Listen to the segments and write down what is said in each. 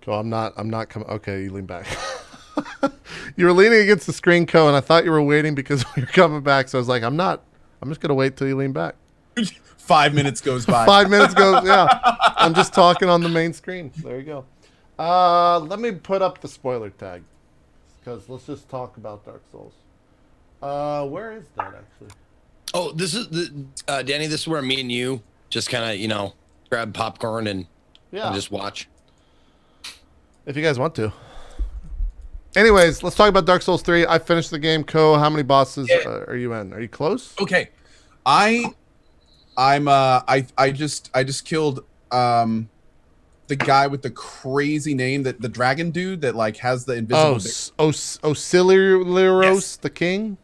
Cool. I'm not coming. Okay, you lean back. You were leaning against the screen, Co, and I thought you were waiting because we were coming back. So I was like, I'm not. I'm just gonna wait till you lean back. 5 minutes goes by. 5 minutes goes. Yeah, I'm just talking on the main screen. There you go. Let me put up the spoiler tag because let's just talk about Dark Souls. Where is that actually? Oh, this is the Danny. This is where me and you just kind of grab popcorn and just watch. If you guys want to. Anyways, let's talk about Dark Souls 3. I finished the game. Co, how many bosses are you in? Are you close? Okay, I just killed the guy with the crazy name, that the dragon dude that like has the invisible. Osiliros, yes. The king.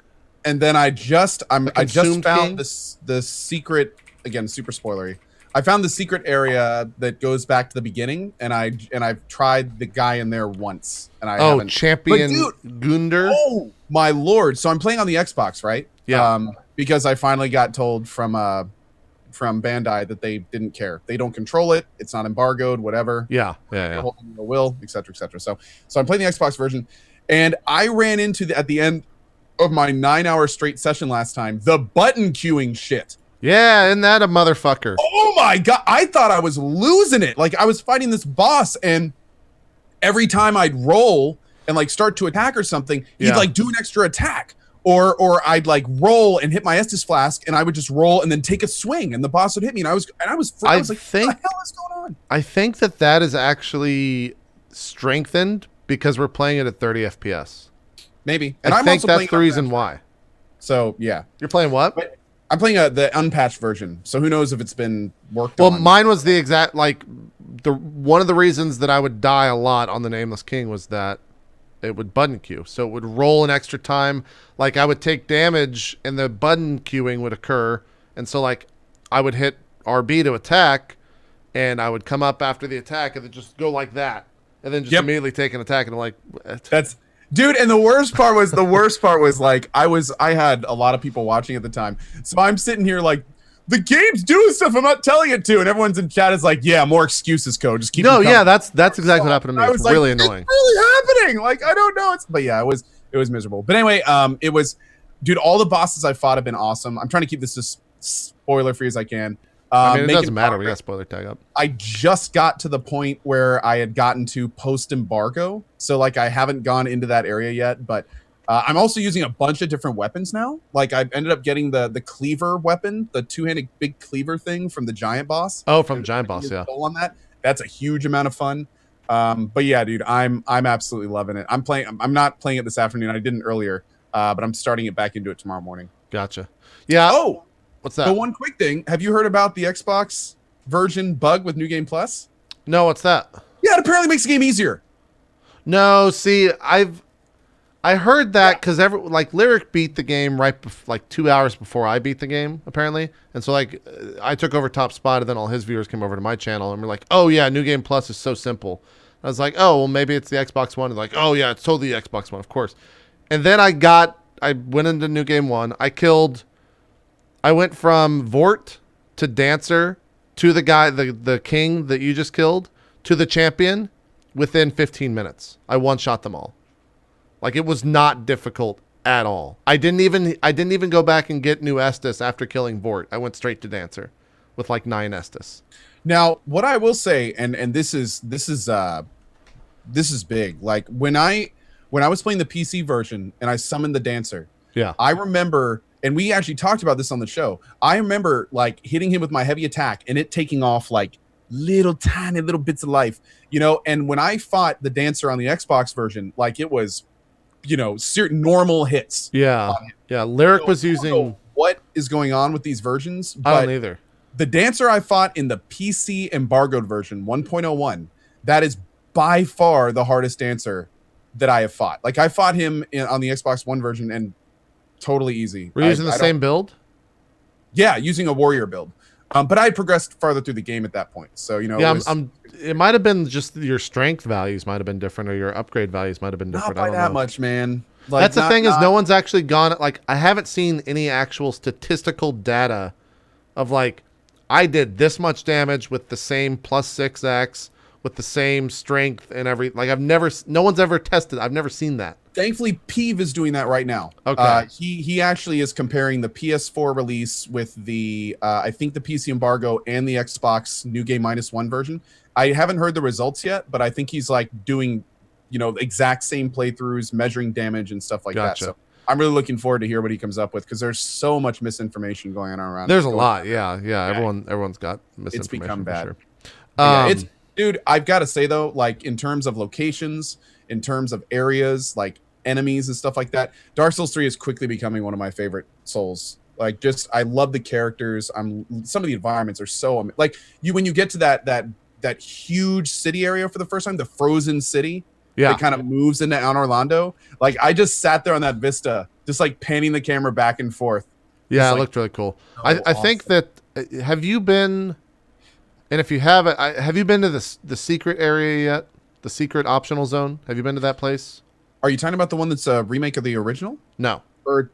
And then I just found the secret, again, super spoilery. I found the secret area that goes back to the beginning, and I've tried the guy in there once, and I haven't. Champion Gunder. Oh my lord! So I'm playing on the Xbox, right? Yeah. Because I finally got told from Bandai that they didn't care. They don't control it. It's not embargoed. Whatever. Yeah. Holding the will, etc., etc. So I'm playing the Xbox version, and I ran into at the end of my 9-hour straight session last time the button queuing shit. Yeah, isn't that a motherfucker? Oh my god, I thought I was losing it. Like I was fighting this boss, and every time I'd roll and like start to attack or something, he'd like do an extra attack. Or I'd like roll and hit my Estus flask, and I would just roll and then take a swing, and the boss would hit me, and I was like, what the hell is going on? I think that is actually strengthened because we're playing it at 30 FPS. Maybe, and I think that's the reason why. So yeah, you're playing what? I'm playing the unpatched version, so who knows if it's been worked on. Well, mine was the exact, like, one of the reasons that I would die a lot on the Nameless King was that it would button queue. So it would roll an extra time. Like, I would take damage, and the button queuing would occur. And so, like, I would hit RB to attack, and I would come up after the attack, and then just go like that. And then just immediately take an attack, and I'm like... That's... Dude, and the worst part was like I had a lot of people watching at the time. So I'm sitting here like, the game's doing stuff I'm not telling it to, and everyone's in chat is like, yeah, more excuses, Code. Just keep that's exactly what happened to me. It's really annoying. It's really happening. Like, I don't know. But yeah, it was miserable. But anyway, it was, dude, all the bosses I fought have been awesome. I'm trying to keep this as spoiler free as I can. It doesn't matter. We got spoiler tag up. I just got to the point where I had gotten to post-embargo. So, like, I haven't gone into that area yet. But I'm also using a bunch of different weapons now. Like, I ended up getting the cleaver weapon, the two-handed big cleaver thing from the giant boss. Oh, from the giant boss, yeah. On that. That's a huge amount of fun. But yeah, dude, I'm absolutely loving it. I'm not playing it this afternoon. I didn't earlier. But I'm starting it back into it tomorrow morning. Gotcha. Yeah. Oh! What's that? So one quick thing. Have you heard about the Xbox version bug with New Game Plus? No, what's that? Yeah, it apparently makes the game easier. No, see, I heard that because Lyric beat the game like 2 hours before I beat the game, apparently. And so like I took over top spot, and then all his viewers came over to my channel and were like, oh yeah, New Game Plus is so simple. I was like, oh, well, maybe it's the Xbox One. And like, oh yeah, it's totally the Xbox One, of course. And then I went into New Game 1. I went from Vort to Dancer to the guy, the king that you just killed, to the champion within 15 minutes. I one-shot them all. Like, it was not difficult at all. I didn't even go back and get new Estus after killing Vort. I went straight to Dancer with like 9 Estus. Now, what I will say, and this is big. Like when I was playing the PC version and I summoned the Dancer, I remember. And we actually talked about this on the show. I remember like hitting him with my heavy attack and it taking off like tiny little bits of life, and when I fought the Dancer on the Xbox version, like it was, certain normal hits. Yeah. Yeah. Lyric was using. I don't know what is going on with these versions? But I don't either. The Dancer I fought in the PC embargoed version 1.01, that is by far the hardest Dancer that I have fought. Like I fought him on the Xbox One version and totally easy. We're using the same build? Yeah, using a warrior build. But I had progressed farther through the game at that point. So, it might have been just your strength values might have been different, or your upgrade values might have been different. Not by that much, man. Like, that's the thing is no one's actually gone, like, I haven't seen any actual statistical data of like, I did this much damage with the same +6x with the same strength and like no one's ever tested. I've never seen that. Thankfully, Peeve is doing that right now. Okay. He actually is comparing the PS4 release with the I think the PC embargo and the Xbox New Game -1 version. I haven't heard the results yet, but I think he's like doing, exact same playthroughs, measuring damage and stuff like that. So I'm really looking forward to hear what he comes up with, because there's so much misinformation going on around. There's a lot. Yeah. Everyone's got misinformation. It's become bad. Sure. It's dude. I've got to say though, like in terms of locations, in terms of areas, like enemies and stuff like that, Dark Souls 3 is quickly becoming one of my favorite Souls. Like, just I love the characters. Some of the environments are so like when you get to that huge city area for the first time, the frozen city. Yeah, it kind of moves into Orlando. Like, I just sat there on that vista, just like panning the camera back and forth. Yeah, it looked really cool. So I think that have you been, and if you haven't, have you been to the secret area yet? The secret optional zone. Have you been to that place? Are you talking about the one that's a remake of the original? No. Or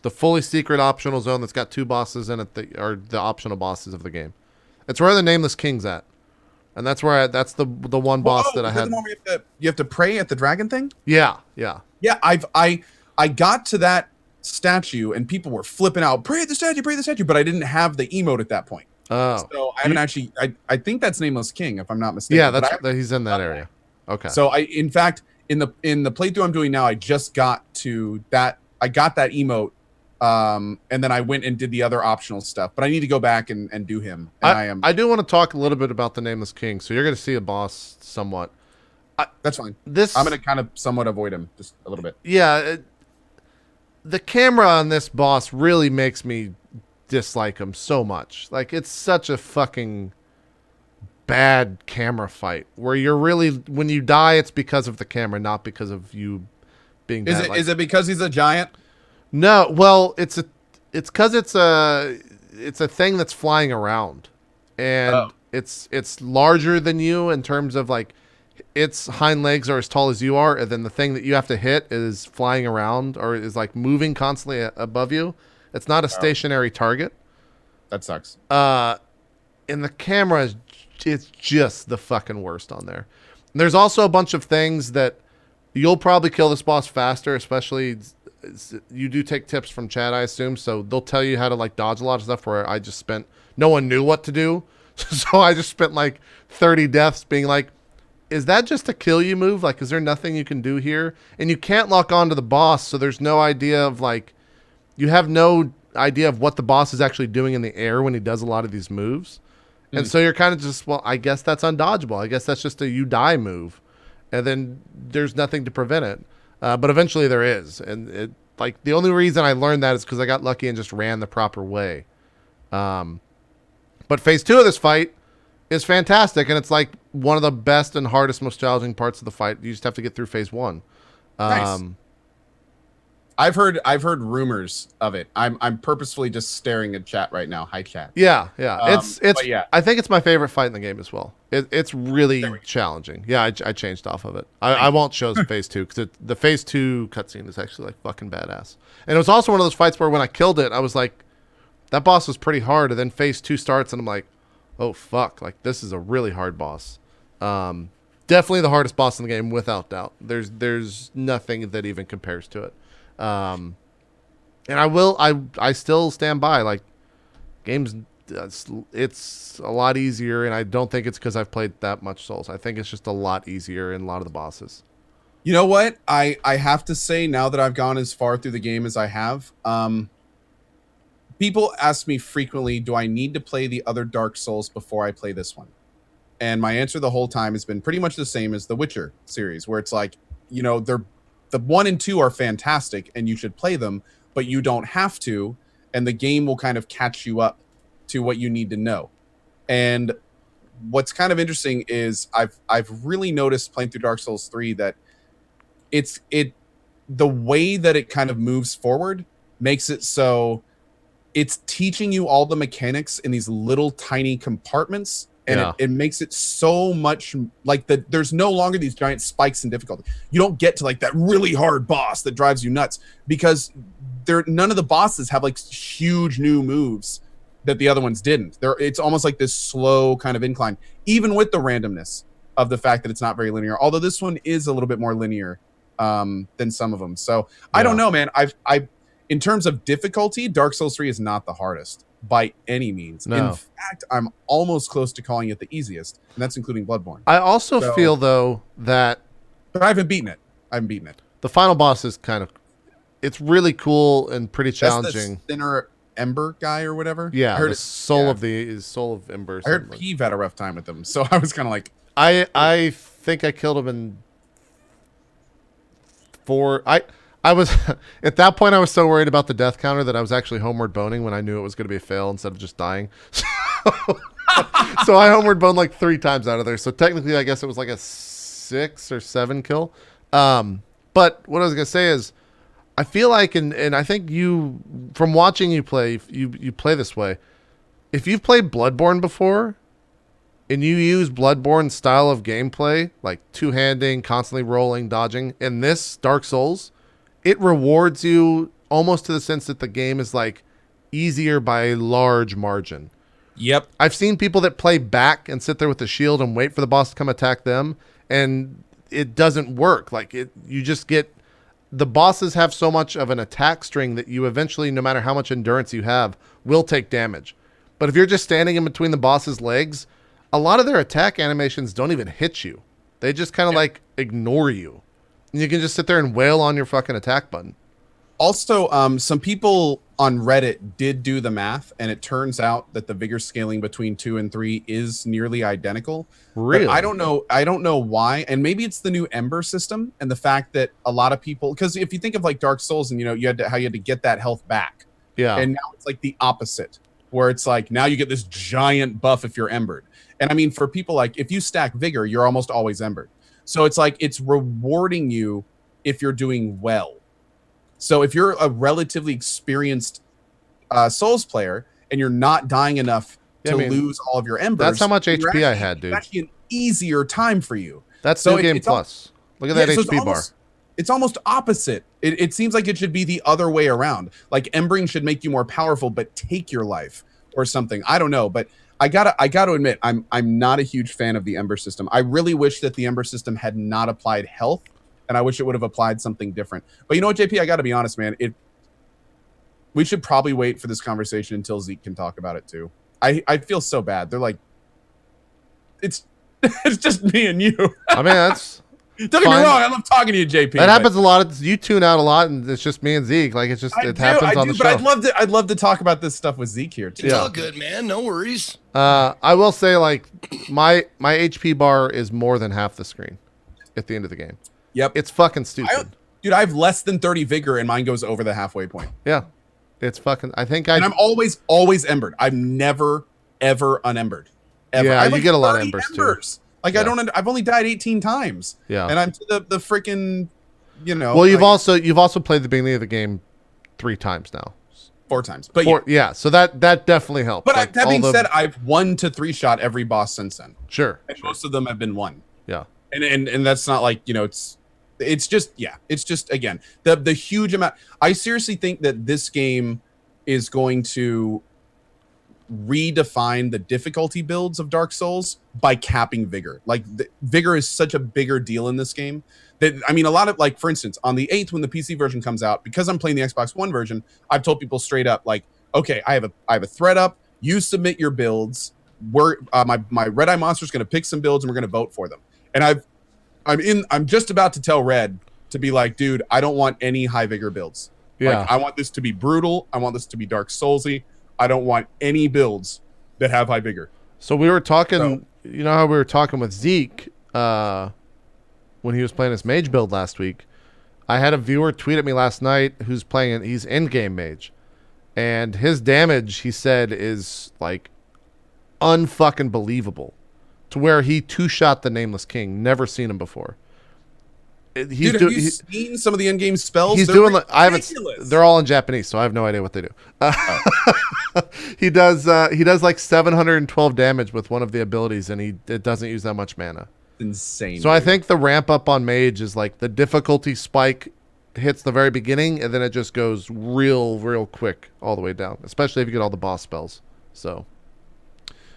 the fully secret optional zone that's got 2 bosses in it that are the optional bosses of the game. It's where the Nameless King's at. And that's where that's the one boss that I had. The one where you have to pray at the dragon thing? Yeah. I got to that statue and people were flipping out, pray at the statue, but I didn't have the emote at that point. Oh. So I haven't actually I think that's Nameless King, if I'm not mistaken. Yeah, he's in that area. Okay. So in fact in the playthrough I'm doing now, I just got to that. I got that emote, and then I went and did the other optional stuff. But I need to go back and do him. And I do want to talk a little bit about the Nameless King. So you're going to see a boss somewhat. That's fine. I'm going to kind of somewhat avoid him just a little bit. Yeah. The camera on this boss really makes me dislike him so much. Like, it's such a fucking bad camera fight where you're really, when you die, it's because of the camera, not because of you being bad. Is it because he's a giant? No, well, it's because it's a thing that's flying around, and it's larger than you in terms of, like, its hind legs are as tall as you are, and then the thing that you have to hit is flying around or is like moving constantly above you. It's not a stationary target. That sucks. And the camera it's just the fucking worst on there. And there's also a bunch of things that you'll probably kill this boss faster, especially you do take tips from Chad, I assume. So they'll tell you how to like dodge a lot of stuff where I just spent, no one knew what to do. So I just spent like 30 deaths being like, is that just a kill you move? Like, is there nothing you can do here? And you can't lock onto the boss. So there's no idea of like, you have no idea of what the boss is actually doing in the air when he does a lot of these moves. And so you're kind of just, well, I guess that's undodgeable. I guess that's just a you die move. And then there's nothing to prevent it. But eventually there is. And it, like, the only reason I learned that is because I got lucky and just ran the proper way. But phase 2 of this fight is fantastic. And it's like one of the best and hardest, most challenging parts of the fight. You just have to get through phase 1. Nice. I've heard rumors of it. I'm purposefully just staring at chat right now. Hi, chat. Yeah. It's I think it's my favorite fight in the game as well. It's really challenging. Yeah, I changed off of it. I won't show phase 2 because the phase 2 cutscene is actually like fucking badass. And it was also one of those fights where when I killed it, I was like, that boss was pretty hard. And then phase 2 starts and I'm like, oh fuck, like this is a really hard boss. Definitely the hardest boss in the game without doubt. There's nothing that even compares to it. And I still stand by, like, games, it's a lot easier, and I don't think it's because I've played that much Souls. I think it's just a lot easier in a lot of the bosses. You know what? I have to say, now that I've gone as far through the game as I have, people ask me frequently, do I need to play the other Dark Souls before I play this one? And my answer the whole time has been pretty much the same as the Witcher series, where it's like, you know, the 1 and 2 are fantastic and you should play them, but you don't have to, and the game will kind of catch you up to what you need to know. And what's kind of interesting is I've really noticed playing through Dark Souls 3 that the way that it kind of moves forward makes it so it's teaching you all the mechanics in these little tiny compartments. And it makes it so much like that. There's no longer these giant spikes in difficulty. You don't get to like that really hard boss that drives you nuts because none of the bosses have like huge new moves that the other ones didn't. It's almost like this slow kind of incline, even with the randomness. of the fact that it's not very linear. Although this one is a little bit more linear than some of them. So I don't know, man. I in terms of difficulty, Dark Souls 3 is not the hardest by any means. No. In fact, I'm almost close to calling it the easiest, and that's including Bloodborne. I also feel though that, but I haven't beaten it. The final boss is it's really cool and pretty challenging. That's the thinner Ember guy or whatever. Yeah, I heard soul of Ember. I heard Vive had a rough time with him, so I was kind of like, I think I killed him in 4. I was at that point I was so worried about the death counter that I was actually homeward boning when I knew it was going to be a fail instead of just dying. So I homeward boned like 3 times out of there. So technically I guess it was like a 6 or 7 kill. But what I was going to say is I feel like, and I think you, from watching you play, you play this way. If you've played Bloodborne before and you use Bloodborne style of gameplay, like two-handing, constantly rolling, dodging, in this Dark Souls, it rewards you almost to the sense that the game is like easier by a large margin. Yep. I've seen people that play back and sit there with the shield and wait for the boss to come attack them, and it doesn't work. Like you just get, the bosses have so much of an attack string that you eventually, no matter how much endurance you have, will take damage. But if you're just standing in between the boss's legs, a lot of their attack animations don't even hit you. They just kind of like ignore you. And you can just sit there and wail on your fucking attack button. Also, some people on Reddit did do the math, and it turns out that the vigor scaling between 2 and 3 is nearly identical. Really? But I don't know why. And maybe it's the new Ember system and the fact that a lot of people, because if you think of like Dark Souls and you had to get that health back. Yeah. And now it's like the opposite, where it's like now you get this giant buff if you're embered. And I mean, for people like, if you stack vigor, you're almost always embered. So it's like it's rewarding you if you're doing well. So if you're a relatively experienced Souls player and you're not dying enough to lose all of your embers, that's how much HP I had, dude. It's actually an easier time for you. That's New Game Plus. Look at that HP bar. It's almost opposite. It seems like it should be the other way around. Like embering should make you more powerful, but take your life or something. I don't know, but I gotta admit, I'm not a huge fan of the Ember system. I really wish that the Ember system had not applied health, and I wish it would have applied something different. But you know what, JP? I gotta be honest, man. We should probably wait for this conversation until Zeke can talk about it too. I feel so bad. They're like, it's just me and you. I mean, that's. Don't get me wrong. I love talking to you, JP. That happens a lot. You tune out a lot, and it's just me and Zeke. Like it happens on the show. But I'd love to talk about this stuff with Zeke here too. It's all good, man. No worries. I will say, like my HP bar is more than half the screen at the end of the game. Yep, it's fucking stupid. Dude, I have less than 30 vigor, and mine goes over the halfway point. Yeah, it's fucking. And I'm always embered. I've never ever unembered. Ever. Yeah, you get a lot of embers too. Like I've only died 18 times. Yeah. And I'm to the freaking, Well, you've also played the beginning of the game 3 times now. 4 times. But yeah, so that definitely helps. But like, that being said, I've 1 to 3 shot every boss since then. Sure. And most of them have been 1. Yeah. And that's not like, it's just again, the huge amount. I seriously think that this game is going to redefine the difficulty builds of Dark Souls by capping vigor. Like vigor is such a bigger deal in this game that, I mean, a lot of, like, for instance, on the 8th when the PC version comes out, because I'm playing the Xbox One version, I've told people straight up, like, okay, I have a thread up, you submit your builds, we're my Red Eye Monster is going to pick some builds and we're going to vote for them. And I'm just about to tell Red to be like, dude, I don't want any high vigor builds. Yeah. Like, I want this to be brutal, I want this to be Dark Soulsy. I don't want any builds that have high vigor. So we were talking, you know how we were talking with Zeke when he was playing his mage build last week. I had a viewer tweet at me last night who's playing, he's endgame mage. And his damage, he said, is like unfucking believable. To where he 2-shot the Nameless King. Never seen him before. Have you seen some of the end-game spells? He's doing. I haven't. They're all in Japanese, so I have no idea what they do. He does like 712 damage with one of the abilities, and it doesn't use that much mana. Insane. So I think the ramp up on Mage is like the difficulty spike hits the very beginning, and then it just goes real quick all the way down. Especially if you get all the boss spells. So,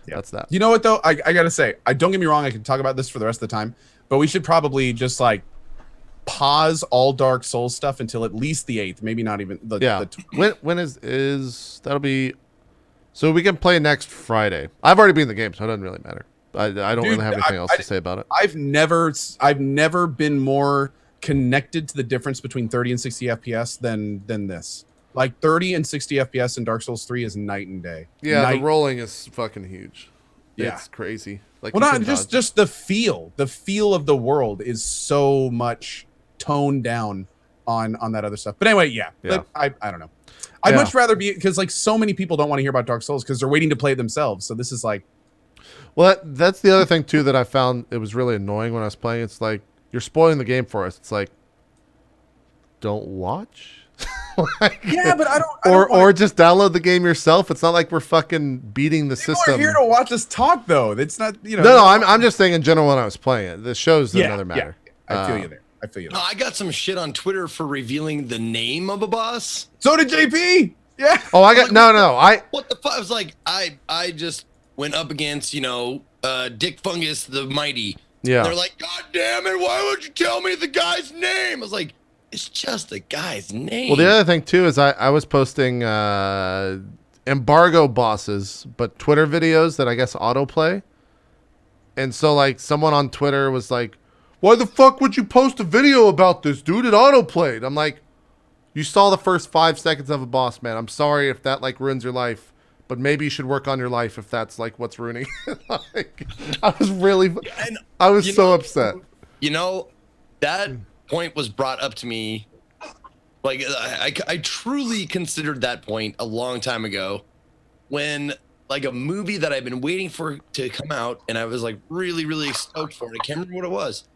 That's that. You know what though? I gotta say, don't get me wrong. I can talk about this for the rest of the time, but we should probably just like pause all Dark Souls stuff until at least the 8th. Maybe not even the when is that'll be? So we can play next Friday. I've already been in the game, so it doesn't really matter. I don't really have anything else to say about it. I've never been more connected to the difference between 30 and 60 FPS than this. Like 30 and 60 FPS in Dark Souls 3 is night and day. Yeah, the rolling is fucking huge. Yeah. It's crazy. Like, well, not just the feel. The feel of the world is so much toned down on that other stuff. But anyway, yeah. I don't know. I'd much rather be, because like so many people don't want to hear about Dark Souls because they're waiting to play it themselves. So this is like, well, that's the other thing too that I found it was really annoying when I was playing. It's like you're spoiling the game for us. It's like, don't watch. Like, yeah, but I don't or just download the game yourself. It's not like we're fucking beating the system. People are here to watch us talk, though. It's not, you know. No, I'm just saying in general when I was playing it. The show's another matter. Yeah. I feel you there. No, I got some shit on Twitter for revealing the name of a boss. So did JP. Yeah. Oh, I got no. What the fuck? I was like, I just went up against Dick Fungus the Mighty. Yeah. And they're like, God damn it! Why would you tell me the guy's name? I was like, it's just the guy's name. Well, the other thing too is I was posting embargo bosses, but Twitter videos that I guess autoplay. And so like someone on Twitter was like, why the fuck would you post a video about this, dude? It autoplayed. I'm like, you saw the first 5 seconds of a boss, man. I'm sorry if that like ruins your life, but maybe you should work on your life if that's like what's ruining. Like, I was so upset. You know, that point was brought up to me. Like I truly considered that point a long time ago when like a movie that I've been waiting for to come out and I was like really, really stoked for it. I can't remember what it was,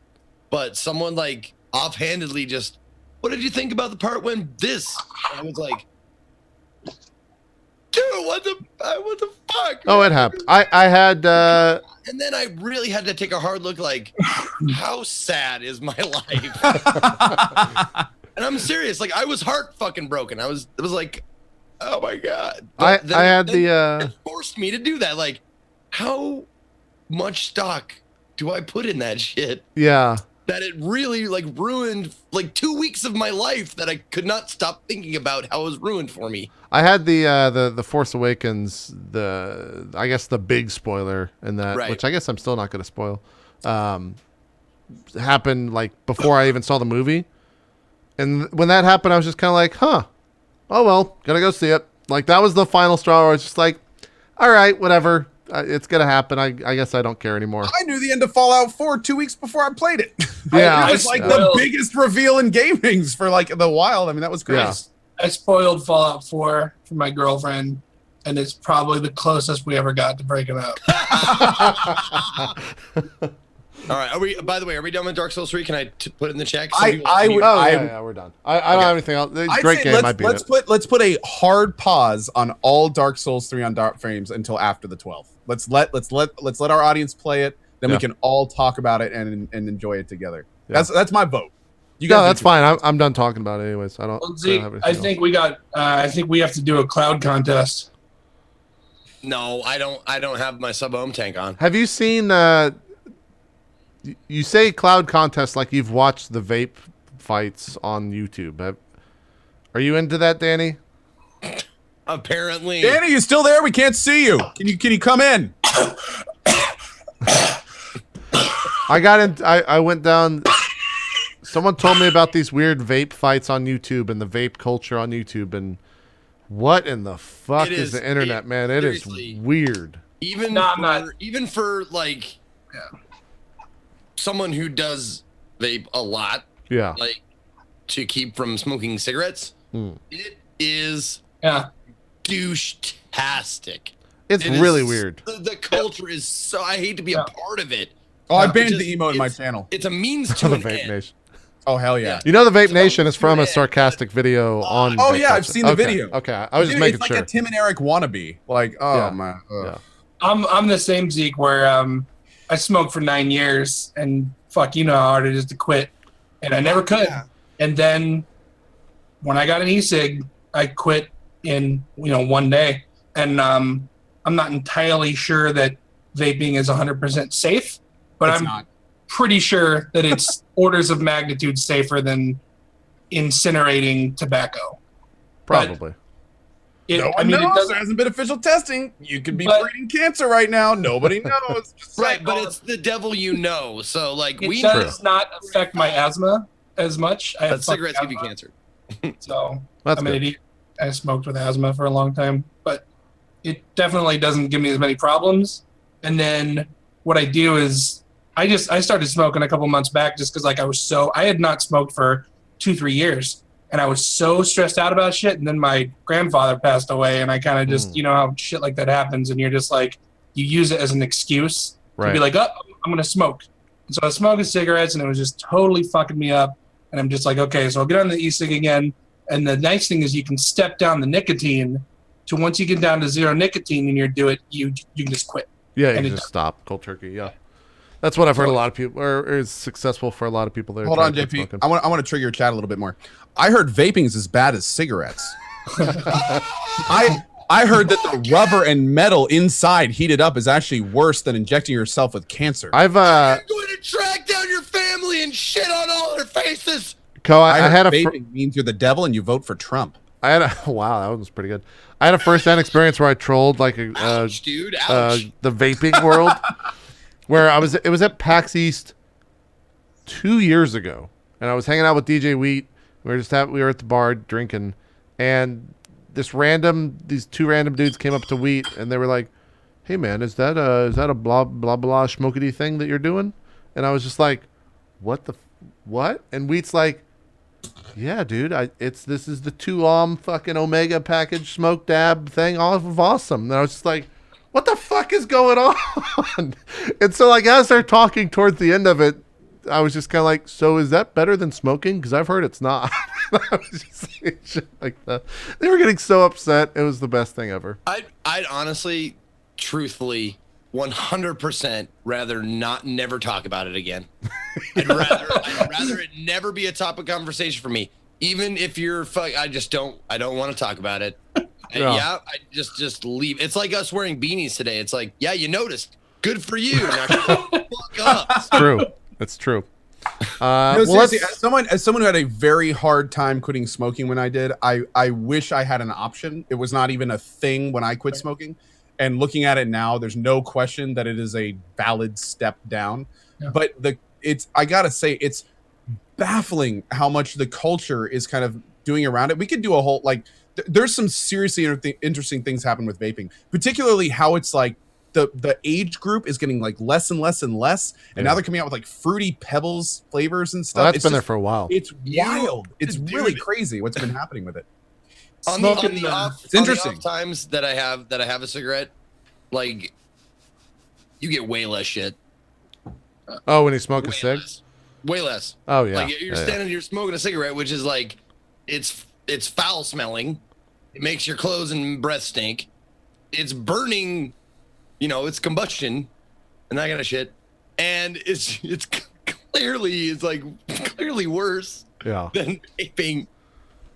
but someone like offhandedly just, what did you think about the part when this? And I was like, dude, what the fuck? Oh, it happened. I had and then I really had to take a hard look, like, how sad is my life? And I'm serious, like I was heart fucking broken. It was like, oh my god. But it forced me to do that. Like, how much stock do I put in that shit? Yeah. That it really like ruined like 2 weeks of my life that I could not stop thinking about how it was ruined for me. I had the Force Awakens, I guess the big spoiler in that, right, which I guess I'm still not going to spoil, happened like before I even saw the movie. And when that happened, I was just kind of like, huh, oh, well, gotta go see it. Like that was the final straw where I was just like, all right, whatever. It's going to happen. I guess I don't care anymore. I knew the end of Fallout 4 2 weeks before I played it. Yeah. It was like the biggest reveal in gaming for like the wild. I mean, that was great. Yeah. I spoiled Fallout 4 for my girlfriend, and it's probably the closest we ever got to breaking up. All right. By the way, are we done with Dark Souls 3? Can I put it in the chat? Yeah, we're done. I don't have anything else. Great game. Let's put a hard pause on all Dark Souls 3 on Dark Frames until after the 12th. Let's let our audience play it. Then we can all talk about it and enjoy it together. Yeah. That's my vote. You guys that's fine. I'm done talking about it anyways. I don't. Well, Z, I think we got. I think we have to do a cloud contest. No, I don't have my sub-ohm tank on. Have you seen? You say cloud contest like you've watched the vape fights on YouTube. Are you into that, Danny? Apparently. Danny, you still there? We can't see you. Can you come in? I went down. Someone told me about these weird vape fights on YouTube and the vape culture on YouTube, and what in the fuck is the internet, man? It is weird. Even for like someone who does vape a lot, like to keep from smoking cigarettes, it is douche-tastic. It's really weird. The culture is so. I hate to be a part of it. Oh, I banned the emote in my channel. It's a means to the an Vape end. Nation. Oh hell yeah! You know the Vape Nation is from a sarcastic video on. Oh yeah, I've seen the video. Okay, I was just making sure. It's like a Tim and Eric wannabe. Like, oh man. Yeah. I'm the same, Zeke, where I smoked for 9 years, and fuck, you know how hard it is to quit, and I never could. Yeah. And then when I got an e-cig, I quit in 1 day, and I'm not entirely sure that vaping is 100% safe, but It's I'm not. pretty sure that it's orders of magnitude safer than incinerating tobacco. Probably. No one knows. There hasn't been official testing. You could be breeding cancer right now. Nobody knows. Just right, but it's the devil you know. So, like, it does not affect my asthma as much. I have but cigarettes give you cancer. So, That's I'm an good. idiot. I smoked with asthma for a long time, but it definitely doesn't give me as many problems. And then what I do is I started smoking a couple months back just because like I had not smoked for 2-3 years, and I was so stressed out about shit. And then my grandfather passed away, and I kind of just, you know how shit like that happens, and you're just like, you use it as an excuse to be like, oh, I'm going to smoke. And so I was smoking cigarettes, and it was just totally fucking me up. And I'm just like, okay, so I'll get on the e-cig again. And the nice thing is you can step down the nicotine to once you get down to 0 nicotine and you can just quit. Yeah, and you just stop cold turkey. Yeah. That's what I've heard a lot of people, or is successful for a lot of people there. Hold on, JP. I want to trigger your chat a little bit more. I heard vaping is as bad as cigarettes. I heard that the rubber and metal inside heated up is actually worse than injecting yourself with cancer. I'm going to track down your family and shit on all their faces. I had vaping means you're the devil and you vote for Trump. Wow, that was pretty good. I had a first-hand experience where I trolled like the vaping world, where it was at PAX East 2 years ago, and I was hanging out with DJ Wheat. We were at the bar drinking, and these two random dudes came up to Wheat, and they were like, "Hey man, is that a blah blah blah schmokity thing that you're doing?" And I was just like, "What what?" And Wheat's like, "Yeah, dude, this is the 2 fucking Omega package smoke dab thing, all of awesome." And I was just like, "What the fuck is going on?" And so, like, as they're talking towards the end of it, I was just kind of like, "So is that better than smoking? Because I've heard it's not." I was just saying shit like that. They were getting so upset. It was the best thing ever. I'd honestly, truthfully, 100% rather never talk about it again. I'd rather it never be a topic of conversation for me. Even if you're I don't want to talk about it. I just leave. It's like us wearing beanies today. It's like, yeah, you noticed. Good for you. Now shut the fuck up. It's true. It's true. Seriously, as someone who had a very hard time quitting smoking when I did, I wish I had an option. It was not even a thing when I quit smoking. And looking at it now, there's no question that it is a valid step down. Yeah. But I gotta say, it's baffling how much the culture is kind of doing around it. We could do a whole there's some seriously interesting things happen with vaping, particularly how it's like the age group is getting like less and less and less, and now they're coming out with like fruity pebbles flavors and stuff. Well, that's been there for a while. It's wild. It's really crazy what's been happening with it. On the off times that I have a cigarette, like, you get way less shit. Oh, when you smoke a cig? Way less. Oh yeah. Like you're standing here smoking a cigarette, which is like, it's foul smelling. It makes your clothes and breath stink. It's burning, it's combustion and that kind of shit. And it's clearly worse than vaping.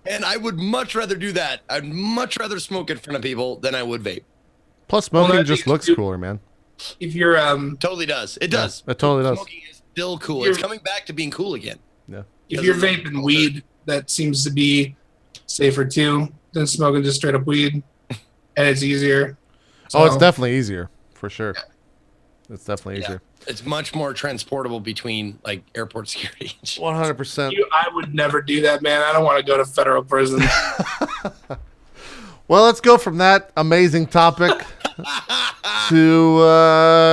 And I would much rather do that. I'd much rather smoke in front of people than I would vape. Plus, smoking just looks cooler, man. If you're totally does. It does. It totally does. Smoking is still cool. It's coming back to being cool again. Yeah. If you're vaping weed, that seems to be safer too than smoking just straight up weed, and it's easier. So, it's definitely easier for sure. Yeah. It's definitely easier. It's much more transportable between like airport security. 100%. I would never do that, man. I don't want to go to federal prison. Well, let's go from that amazing topic to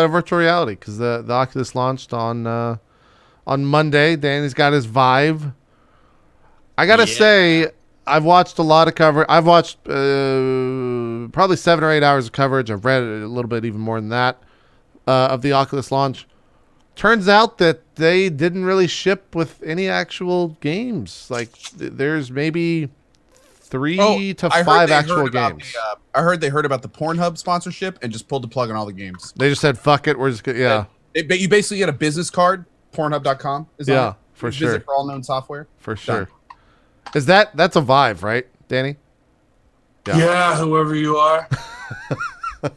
virtual reality, because the Oculus launched on Monday. Danny's got his Vive. I gotta say, I've watched a lot of coverage. I've watched probably 7 or 8 hours of coverage. I've read a little bit even more than that of the Oculus launch. Turns out that they didn't really ship with any actual games. Like, there's maybe 3 to 5 actual games. I heard they heard about the Pornhub sponsorship and just pulled the plug on all the games. They just said, "Fuck it, we're just gonna." You basically get a business card. Pornhub.com is on it. For sure. Visit for all known software. For sure. Is that's a Vive, right, Danny? Yeah, whoever you are.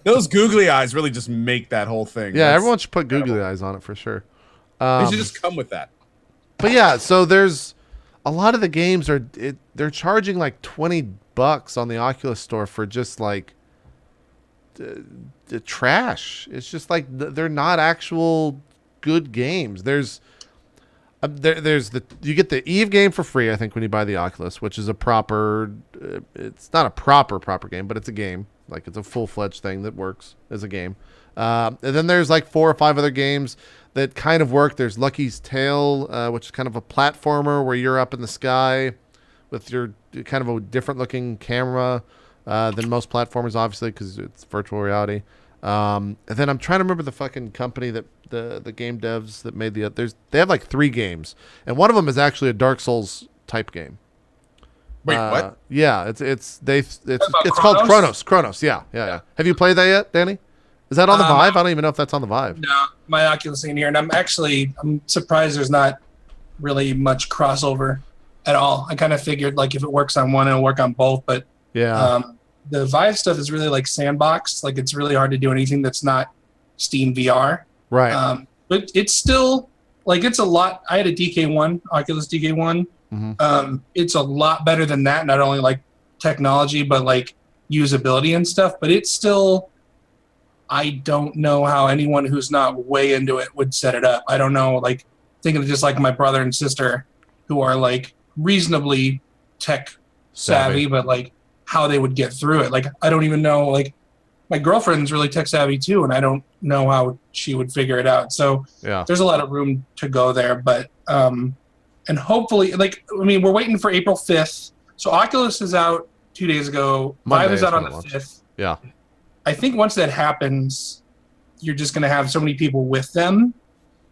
Those googly eyes really just make that whole thing. Yeah, everyone should put googly eyes on it for sure. They should just come with that. But yeah, so there's a lot of the games they're charging like $20 on the Oculus store for just like the trash. It's just like they're not actual good games. There's you get the Eve game for free, I think, when you buy the Oculus, which is a proper. It's not a proper game, but it's a game. Like it's a full-fledged thing that works as a game. And then there's like 4 or 5 other games that kind of work. There's Lucky's Tale, which is kind of a platformer where you're up in the sky with your kind of a different looking camera than most platformers, obviously, because it's virtual reality. And then I'm trying to remember the fucking company that the game devs that made they have like 3 games, and one of them is actually a Dark Souls type game. Wait, what? Yeah, it's called Chronos. Chronos, yeah. Have you played that yet, Danny? Is that on the Vive? I don't even know if that's on the Vive. No, my Oculus ain't here, and I'm surprised there's not really much crossover at all. I kind of figured like if it works on one, it'll work on both, but yeah. The Vive stuff is really like sandbox. Like it's really hard to do anything that's not Steam VR. Right. But it's still like it's a lot. I had a DK1, Oculus DK1. Mm-hmm. It's a lot better than that. Not only like technology, but like usability and stuff. But it's still. I don't know how anyone who's not way into it would set it up. I don't know. Like thinking of just like my brother and sister, who are like reasonably tech savvy, but like how they would get through it. Like I don't even know. Like my girlfriend's really tech savvy too, and I don't know how she would figure it out. So there's a lot of room to go there, but and hopefully, like I mean, we're waiting for April 5th. So Oculus is out 2 days ago. Vive is out on the 5th. Yeah. I think once that happens, you're just going to have so many people with them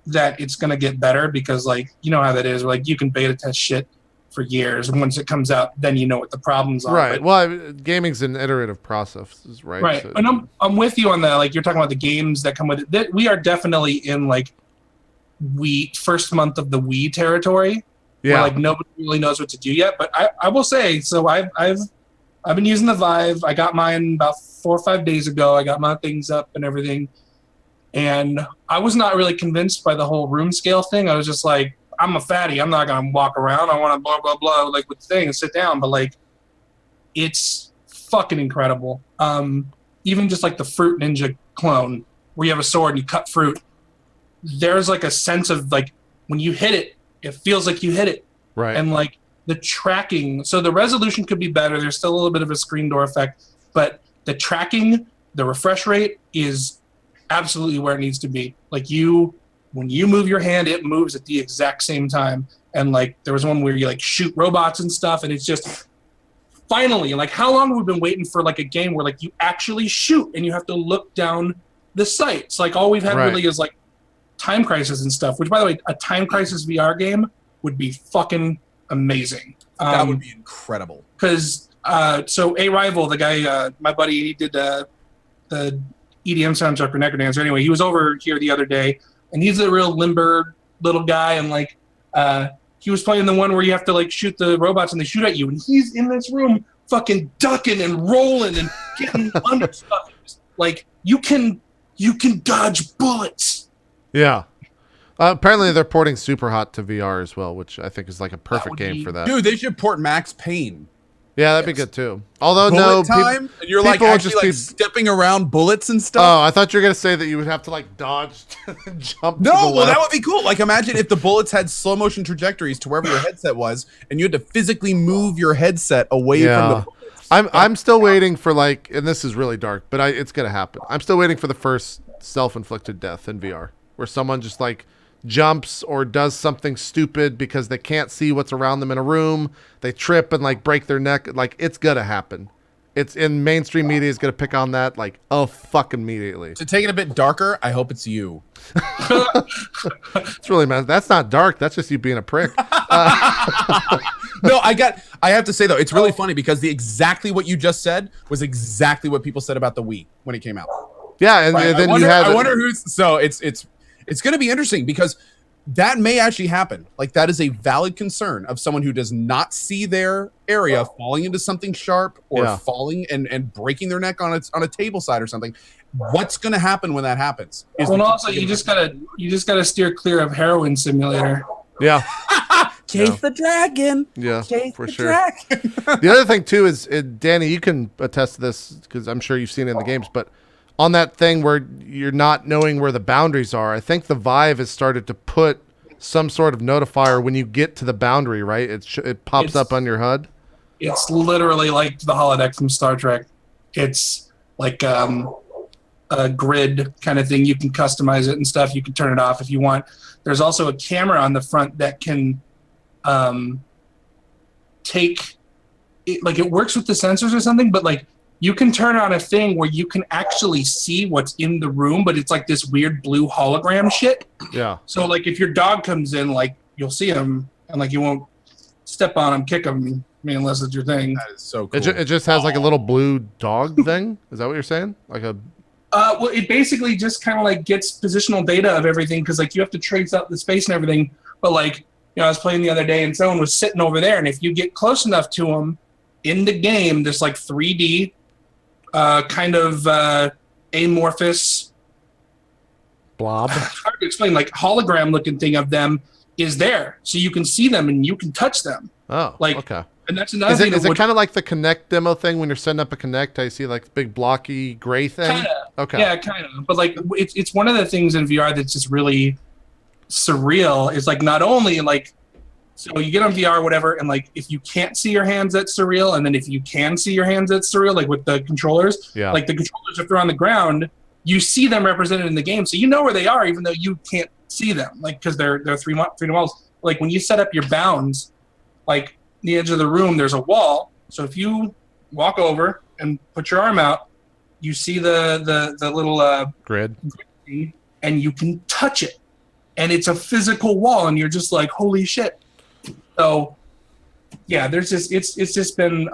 that it's going to get better because, like, you know how that is. Like, you can beta test shit for years, and once it comes out, then you know what the problems are. Right. But, well, gaming's an iterative process, right? Right. So, and I'm with you on that. Like, you're talking about the games that come with it. That we are definitely in like first month of the Wii territory. Yeah. Where, like nobody really knows what to do yet. But I will say, so I've been using the Vive. I got mine about 4 or 5 days ago. I got my things up and everything. And I was not really convinced by the whole room scale thing. I was just like, I'm a fatty. I'm not going to walk around. I want to blah, blah, blah, like with the thing and sit down. But like, it's fucking incredible. Even just like the Fruit Ninja clone where you have a sword and you cut fruit. There's like a sense of like, when you hit it, it feels like you hit it. Right. And like the tracking, so the resolution could be better. There's still a little bit of a screen door effect, but the tracking, the refresh rate is absolutely where it needs to be. Like when you move your hand, it moves at the exact same time. And like there was one where you like shoot robots and stuff, and it's just finally, like how long have we been waiting for like a game where like you actually shoot and you have to look down the sights? Like all we've had really is like Time Crisis and stuff, which by the way, a Time Crisis VR game would be fucking amazing. That would be incredible. Because so A Rival, the guy, my buddy, he did the EDM soundtrack for Necrodancer. Anyway, he was over here the other day, and he's a real limber little guy, and like he was playing the one where you have to like shoot the robots and they shoot at you, and he's in this room fucking ducking and rolling and getting under stuff. Like you can dodge bullets. Yeah. Apparently they're porting Super Hot to VR as well, which I think is like a perfect game for that. Dude, they should port Max Payne. Yeah, that'd be good too. Although bullet time, and you're like actually like stepping around bullets and stuff. Oh, I thought you were gonna say that you would have to like dodge and jump. No, well that would be cool. Like imagine if the bullets had slow motion trajectories to wherever your headset was, and you had to physically move your headset away from the bullets. I'm still waiting for like, and this is really dark, but it's gonna happen. I'm still waiting for the first self-inflicted death in VR, where someone just like jumps or does something stupid because they can't see what's around them in a room. They trip and like break their neck. Like it's gonna happen. It's in mainstream media is gonna pick on that like fucking immediately. To take it a bit darker, I hope it's you. It's really mad. That's not dark. That's just you being a prick. No, I have to say though, it's really funny because exactly what you just said was exactly what people said about the Wii when it came out. Yeah, and then I wonder who's so it's going to be interesting because that may actually happen. Like that is a valid concern of someone who does not see their area falling into something sharp or falling and breaking their neck on a table side or something. What's going to happen when that happens? Well, and also you just gotta steer clear of heroin simulator. Yeah. Chase the dragon. Yeah, Chase for the sure. Dragon. The other thing too is, Danny, you can attest to this because I'm sure you've seen it in the games, but on that thing where you're not knowing where the boundaries are, I think the Vive has started to put some sort of notifier when you get to the boundary, right? It pops up on your HUD. It's literally like the holodeck from Star Trek. It's like a grid kind of thing. You can customize it and stuff. You can turn it off if you want. There's also a camera on the front that can take it, like it works with the sensors or something, but like you can turn on a thing where you can actually see what's in the room, but it's like this weird blue hologram shit. Yeah. So like if your dog comes in, like you'll see him and like you won't step on him, kick him, I mean, unless it's your thing. That is so cool. It just has like a little blue dog thing. Is that what you're saying? Like a well, it basically just kind of like gets positional data of everything because like you have to trace out the space and everything. But like, you know, I was playing the other day and someone was sitting over there, and if you get close enough to them in the game, there's like 3D kind of amorphous blob. Hard to explain. Like hologram looking thing of them is there, so you can see them and you can touch them. Oh, like okay. And that's another thing. Is it kind of like the Connect demo thing when you're setting up a Connect? I see like the big blocky gray thing. Kinda. Okay. Yeah, kind of. But like, it's one of the things in VR that's just really surreal. Is like not only like, so you get on VR, whatever, and like if you can't see your hands, that's surreal. And then if you can see your hands, that's surreal. Like with the controllers, like the controllers, if they're on the ground, you see them represented in the game, so you know where they are, even though you can't see them, like because they're three models. Like when you set up your bounds, like the edge of the room, there's a wall. So if you walk over and put your arm out, you see the little grid, and you can touch it, and it's a physical wall, and you're just like, holy shit. So yeah, there's just it's just been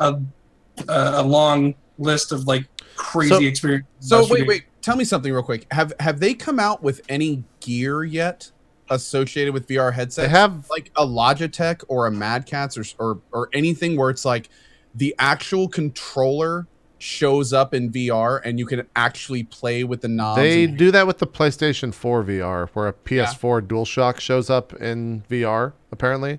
a long list of like crazy experiences. So wait, tell me something real quick. Have they come out with any gear yet associated with VR headsets? They have like a Logitech or a Mad Catz or anything where it's like the actual controller shows up in VR and you can actually play with the knobs. They do that with the PlayStation 4 VR, where a PS4 DualShock shows up in VR apparently.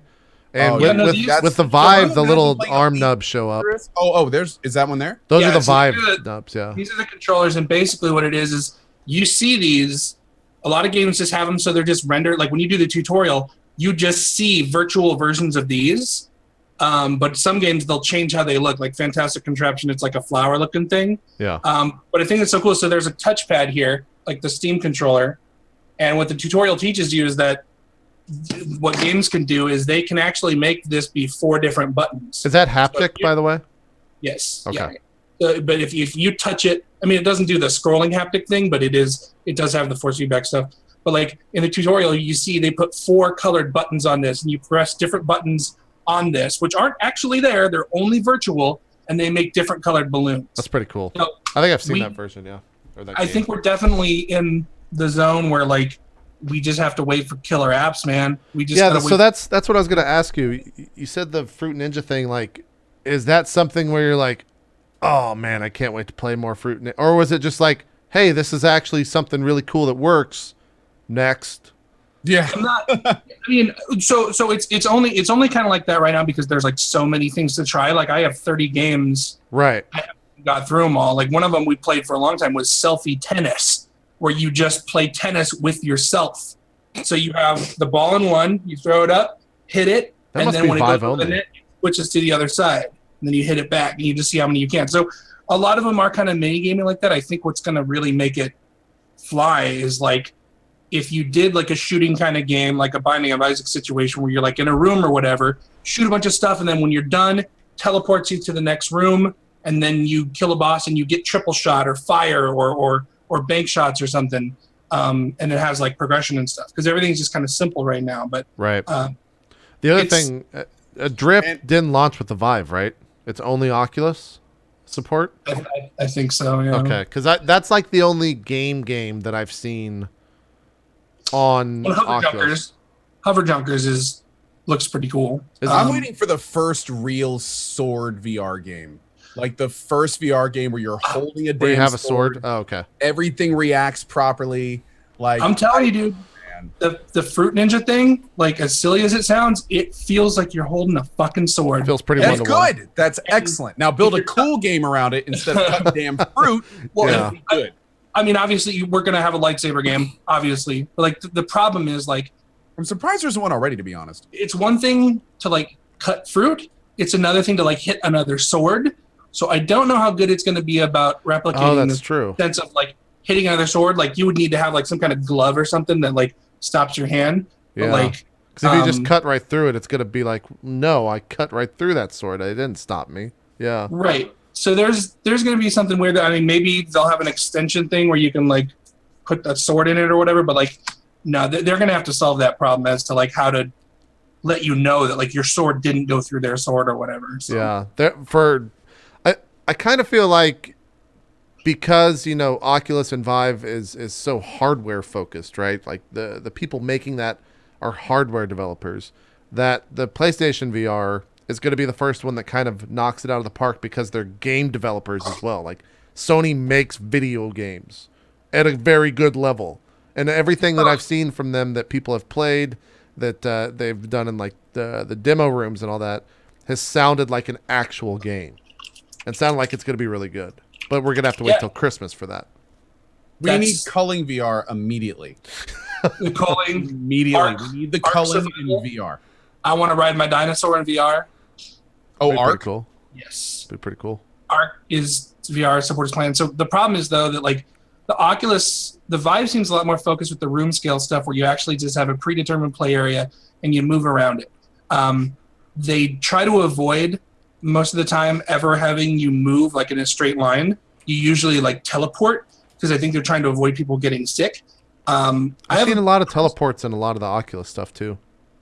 And with the Vive, the little arm nubs show up. Is that one there? Those are the Vive nubs, yeah. These are the controllers, and basically what it is you see these. A lot of games just have them, so they're just rendered. Like when you do the tutorial, you just see virtual versions of these. But some games, they'll change how they look. Like Fantastic Contraption, it's like a flower-looking thing. Yeah. But I think it's so cool. So there's a touchpad here, like the Steam controller. And what the tutorial teaches you is that what games can do is they can actually make this be 4 different buttons. Is that haptic, by the way? Yes. Okay. Yeah. But if you touch it, I mean, it doesn't do the scrolling haptic thing, but it does have the force feedback stuff. But like in the tutorial, you see they put 4 colored buttons on this, and you press different buttons on this, which aren't actually there. They're only virtual, and they make different colored balloons. That's pretty cool. So I think I've seen that version, yeah. Or that I think we're definitely in the zone where like we just have to wait for killer apps, man. We just so that's what I was gonna ask you. You said the Fruit Ninja thing. Like, is that something where you're like, oh man, I can't wait to play more Fruit Ninja, or was it just like, hey, this is actually something really cool that works? Next. Yeah. I mean, so it's only kind of like that right now because there's like so many things to try. Like I have 30 games. Right. I haven't got through them all. Like one of them we played for a long time was selfie tennis, where you just play tennis with yourself. So you have the ball in one, you throw it up, hit it, and then when it goes to the net, it switches to the other side. And then you hit it back, and you just see how many you can. So a lot of them are kind of mini gaming like that. I think what's going to really make it fly is like if you did like a shooting kind of game, like a Binding of Isaac situation where you're like in a room or whatever, shoot a bunch of stuff, and then when you're done, teleports you to the next room, and then you kill a boss and you get triple shot or fire or bank shots or something, and it has like progression and stuff because everything's just kind of simple right now. But right. The other thing, Drift didn't launch with the Vive, right? It's only Oculus support. I think so. Yeah. Okay, because that's like the only game that I've seen on Oculus. Hover Junkers looks pretty cool. I'm waiting for the first real sword VR game. Like the first VR game where you're holding a damn where you have a sword. Oh, okay. Everything reacts properly. Like I'm telling you, dude, the Fruit Ninja thing, like as silly as it sounds, it feels like you're holding a fucking sword. It feels pretty That's one-to-one. good. That's excellent. Now build a cool game around it instead of cutting damn fruit. Well, Yeah. it'll be good. I mean, obviously, we're gonna have a lightsaber game, obviously. But like the problem is, like, I'm surprised there's one already, to be honest. it's one thing to like cut fruit. It's another thing to like hit another sword. So I don't know how good it's going to be about replicating that's true. sense of like hitting another sword. Like you would need to have like some kind of glove or something that like stops your hand. Yeah. But, like, because if you just cut right through it, it's going to be like, no, I cut right through that sword. It didn't stop me. Yeah. Right. So there's going to be something weird. I mean, maybe they'll have an extension thing where you can like put a sword in it or whatever. But like, no, they're going to have to solve that problem as to like how to let you know that like your sword didn't go through their sword or whatever. So. Yeah. I kind of feel like because, you know, Oculus and Vive is so hardware focused, right? Like the people making that are hardware developers, that the PlayStation VR is going to be the first one that kind of knocks it out of the park because they're game developers as well. Like Sony makes video games at a very good level. And everything that I've seen from them that people have played, that they've done in like the demo rooms and all that, has sounded like an actual game. And sounded like it's going to be really good. But we're going to have to wait till Christmas for that. We need culling VR immediately. The culling. Immediately. We need the culling in VR. I want to ride my dinosaur in VR. Oh, Arc? Cool. Yes. Be pretty cool. Arc is VR supports plan. So the problem is though that like the Oculus, the Vive seems a lot more focused with the room scale stuff where you actually just have a predetermined play area and you move around it. They try to avoid most of the time ever having you move like in a straight line. You usually like teleport because I think they're trying to avoid people getting sick. I've seen a lot of teleports in a lot of the Oculus stuff too.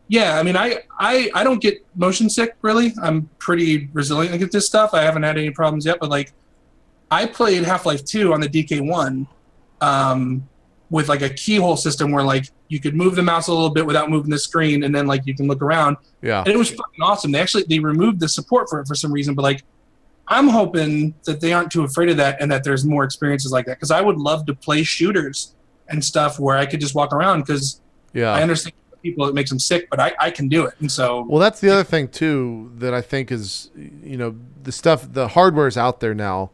Yeah, I mean, I don't get motion sick really. I'm pretty resilient against this stuff. I haven't had any problems yet, but like I played Half-Life 2 on the DK1 with like a keyhole system where like you could move the mouse a little bit without moving the screen, and then like you can look around. Yeah, and it was fucking awesome. They removed the support for it for some reason, but like I'm hoping that they aren't too afraid of that and that there's more experiences like that, because I would love to play shooters and stuff where I could just walk around, because I understand people it makes them sick, but I can do it. And so that's the other thing too that I think is, you know, the hardware is out there now.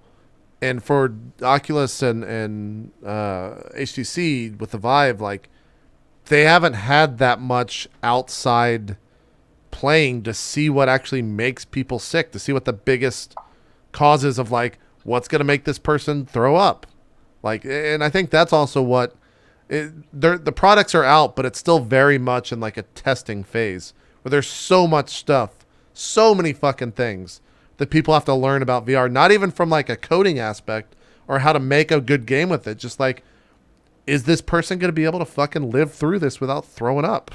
And for Oculus and HTC with the Vive, like they haven't had that much outside playing to see what actually makes people sick, to see what the biggest causes of like what's going to make this person throw up. Like, and I think that's also what the products are out, but it's still very much in like a testing phase where there's so much stuff, so many fucking things that people have to learn about VR, not even from like a coding aspect or how to make a good game with it. Just like, is this person going to be able to fucking live through this without throwing up?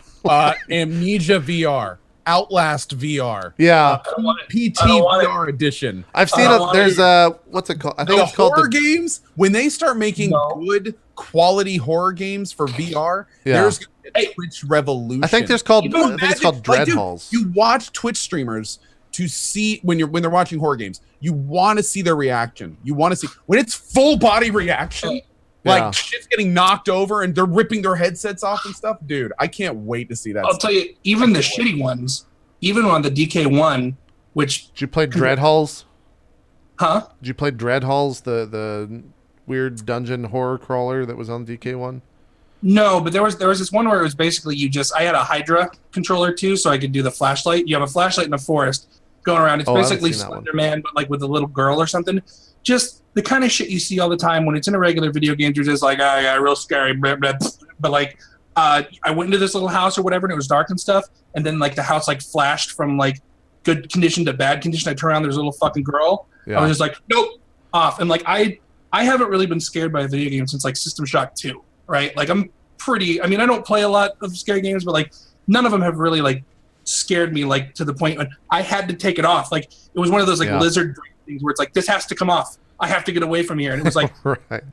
Amnesia VR, Outlast VR, PT VR edition. I've seen there's what's it called? I think it's called horror games. When they start making good quality horror games for VR, there's a Twitch revolution. I think it's called Dread Halls. You watch Twitch streamers to see when they're watching horror games, you want to see their reaction. You want to see when it's full body reaction, like shit's getting knocked over and they're ripping their headsets off and stuff. Dude, I can't wait to see that. I'll tell you, even the shitty ones, even on the DK1, which did you play Dread Halls? Huh? Did you play Dread Halls, the weird dungeon horror crawler that was on DK1? No, but there was this one where it was basically I had a Hydra controller too, so I could do the flashlight. You have a flashlight in a forest going around. It's basically Slender Man, but like with a little girl or something. Just the kind of shit you see all the time when it's in a regular video game. You're just like, real scary. Blah, blah. But like, I went into this little house or whatever, and it was dark and stuff. And then like the house like flashed from like good condition to bad condition. I turned around, there's a little fucking girl. I was just like, nope, off. And like I haven't really been scared by a video game since like System Shock 2. Right, like I don't play a lot of scary games, but like none of them have really like scared me like to the point when I had to take it off. Like it was one of those like lizard things where it's like, this has to come off. I have to get away from here. And it was like, right.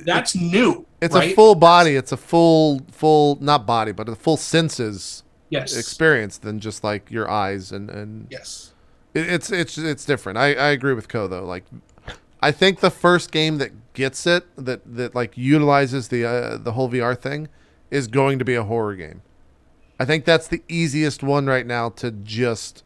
That's new. It's right? a full body. It's a full, not body, but a full senses experience than just like your eyes and yes. It's different. I agree with Ko though. Like, I think the first game that gets it, that like utilizes the whole VR thing, is going to be a horror game. I think that's the easiest one right now to just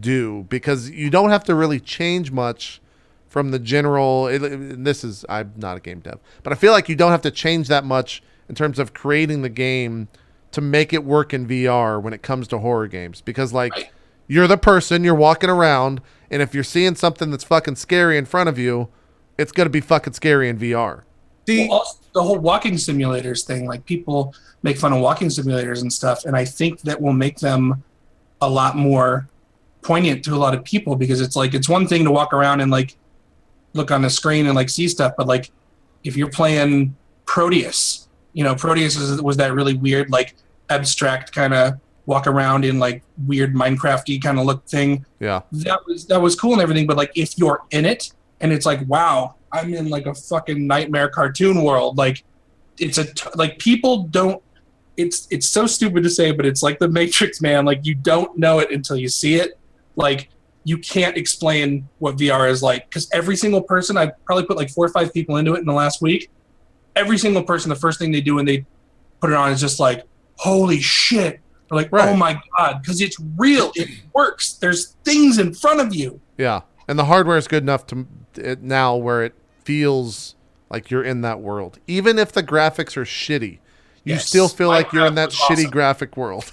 do, because you don't have to really change much from the general. I'm not a game dev, but I feel like you don't have to change that much in terms of creating the game to make it work in VR when it comes to horror games, because like you're the person, you're walking around, and if you're seeing something that's fucking scary in front of you, it's going to be fucking scary in VR. Well, also, the whole walking simulators thing, like people make fun of walking simulators and stuff, and I think that will make them a lot more poignant to a lot of people, because it's like, it's one thing to walk around and like look on the screen and like see stuff, but like if you're playing Proteus, Proteus was that really weird, like abstract kind of walk around in like weird Minecrafty kind of look thing. Yeah. That was cool and everything, but like if you're in it and it's like, wow, I'm in like a fucking nightmare cartoon world, like it's like people don't, it's so stupid to say, but it's like the Matrix, man. Like you don't know it until you see it. Like you can't explain what VR is like, because every single person, I probably put like 4 or 5 people into it in the last week. Every single person, the first thing they do when they put it on is just like, holy shit. Or like, oh my God, because it's real. It works. There's things in front of you. Yeah. And the hardware is good enough to now where it feels like you're in that world. Even if the graphics are shitty, you still feel like you're in that shitty graphic world.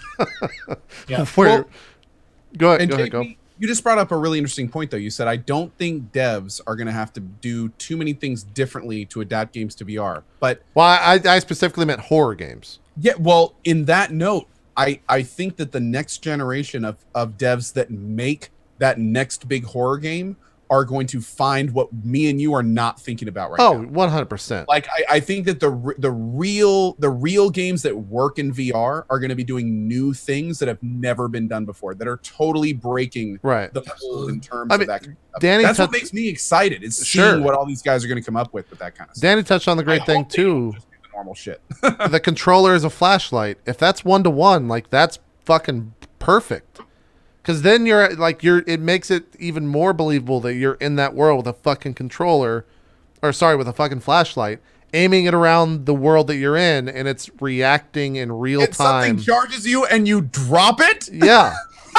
Yeah. Go ahead. Go. You just brought up a really interesting point, though. You said, I don't think devs are going to have to do too many things differently to adapt games to VR. But I specifically meant horror games. Yeah, well, in that note, I think that the next generation of devs that make that next big horror game are going to find what me and you are not thinking about right now. 100%. Like I think that the real games that work in VR are going to be doing new things that have never been done before, that are totally breaking the mold in terms of that. That's what makes me excited, is seeing what all these guys are going to come up with that kind of stuff. Danny touched on the great thing too. Normal shit. The controller is a flashlight. If that's 1-to-1, like that's fucking perfect. Because then it makes it even more believable that you're in that world with a fucking controller, with a fucking flashlight, aiming it around the world that you're in, and it's reacting in real time. Something charges you and you drop it? Yeah.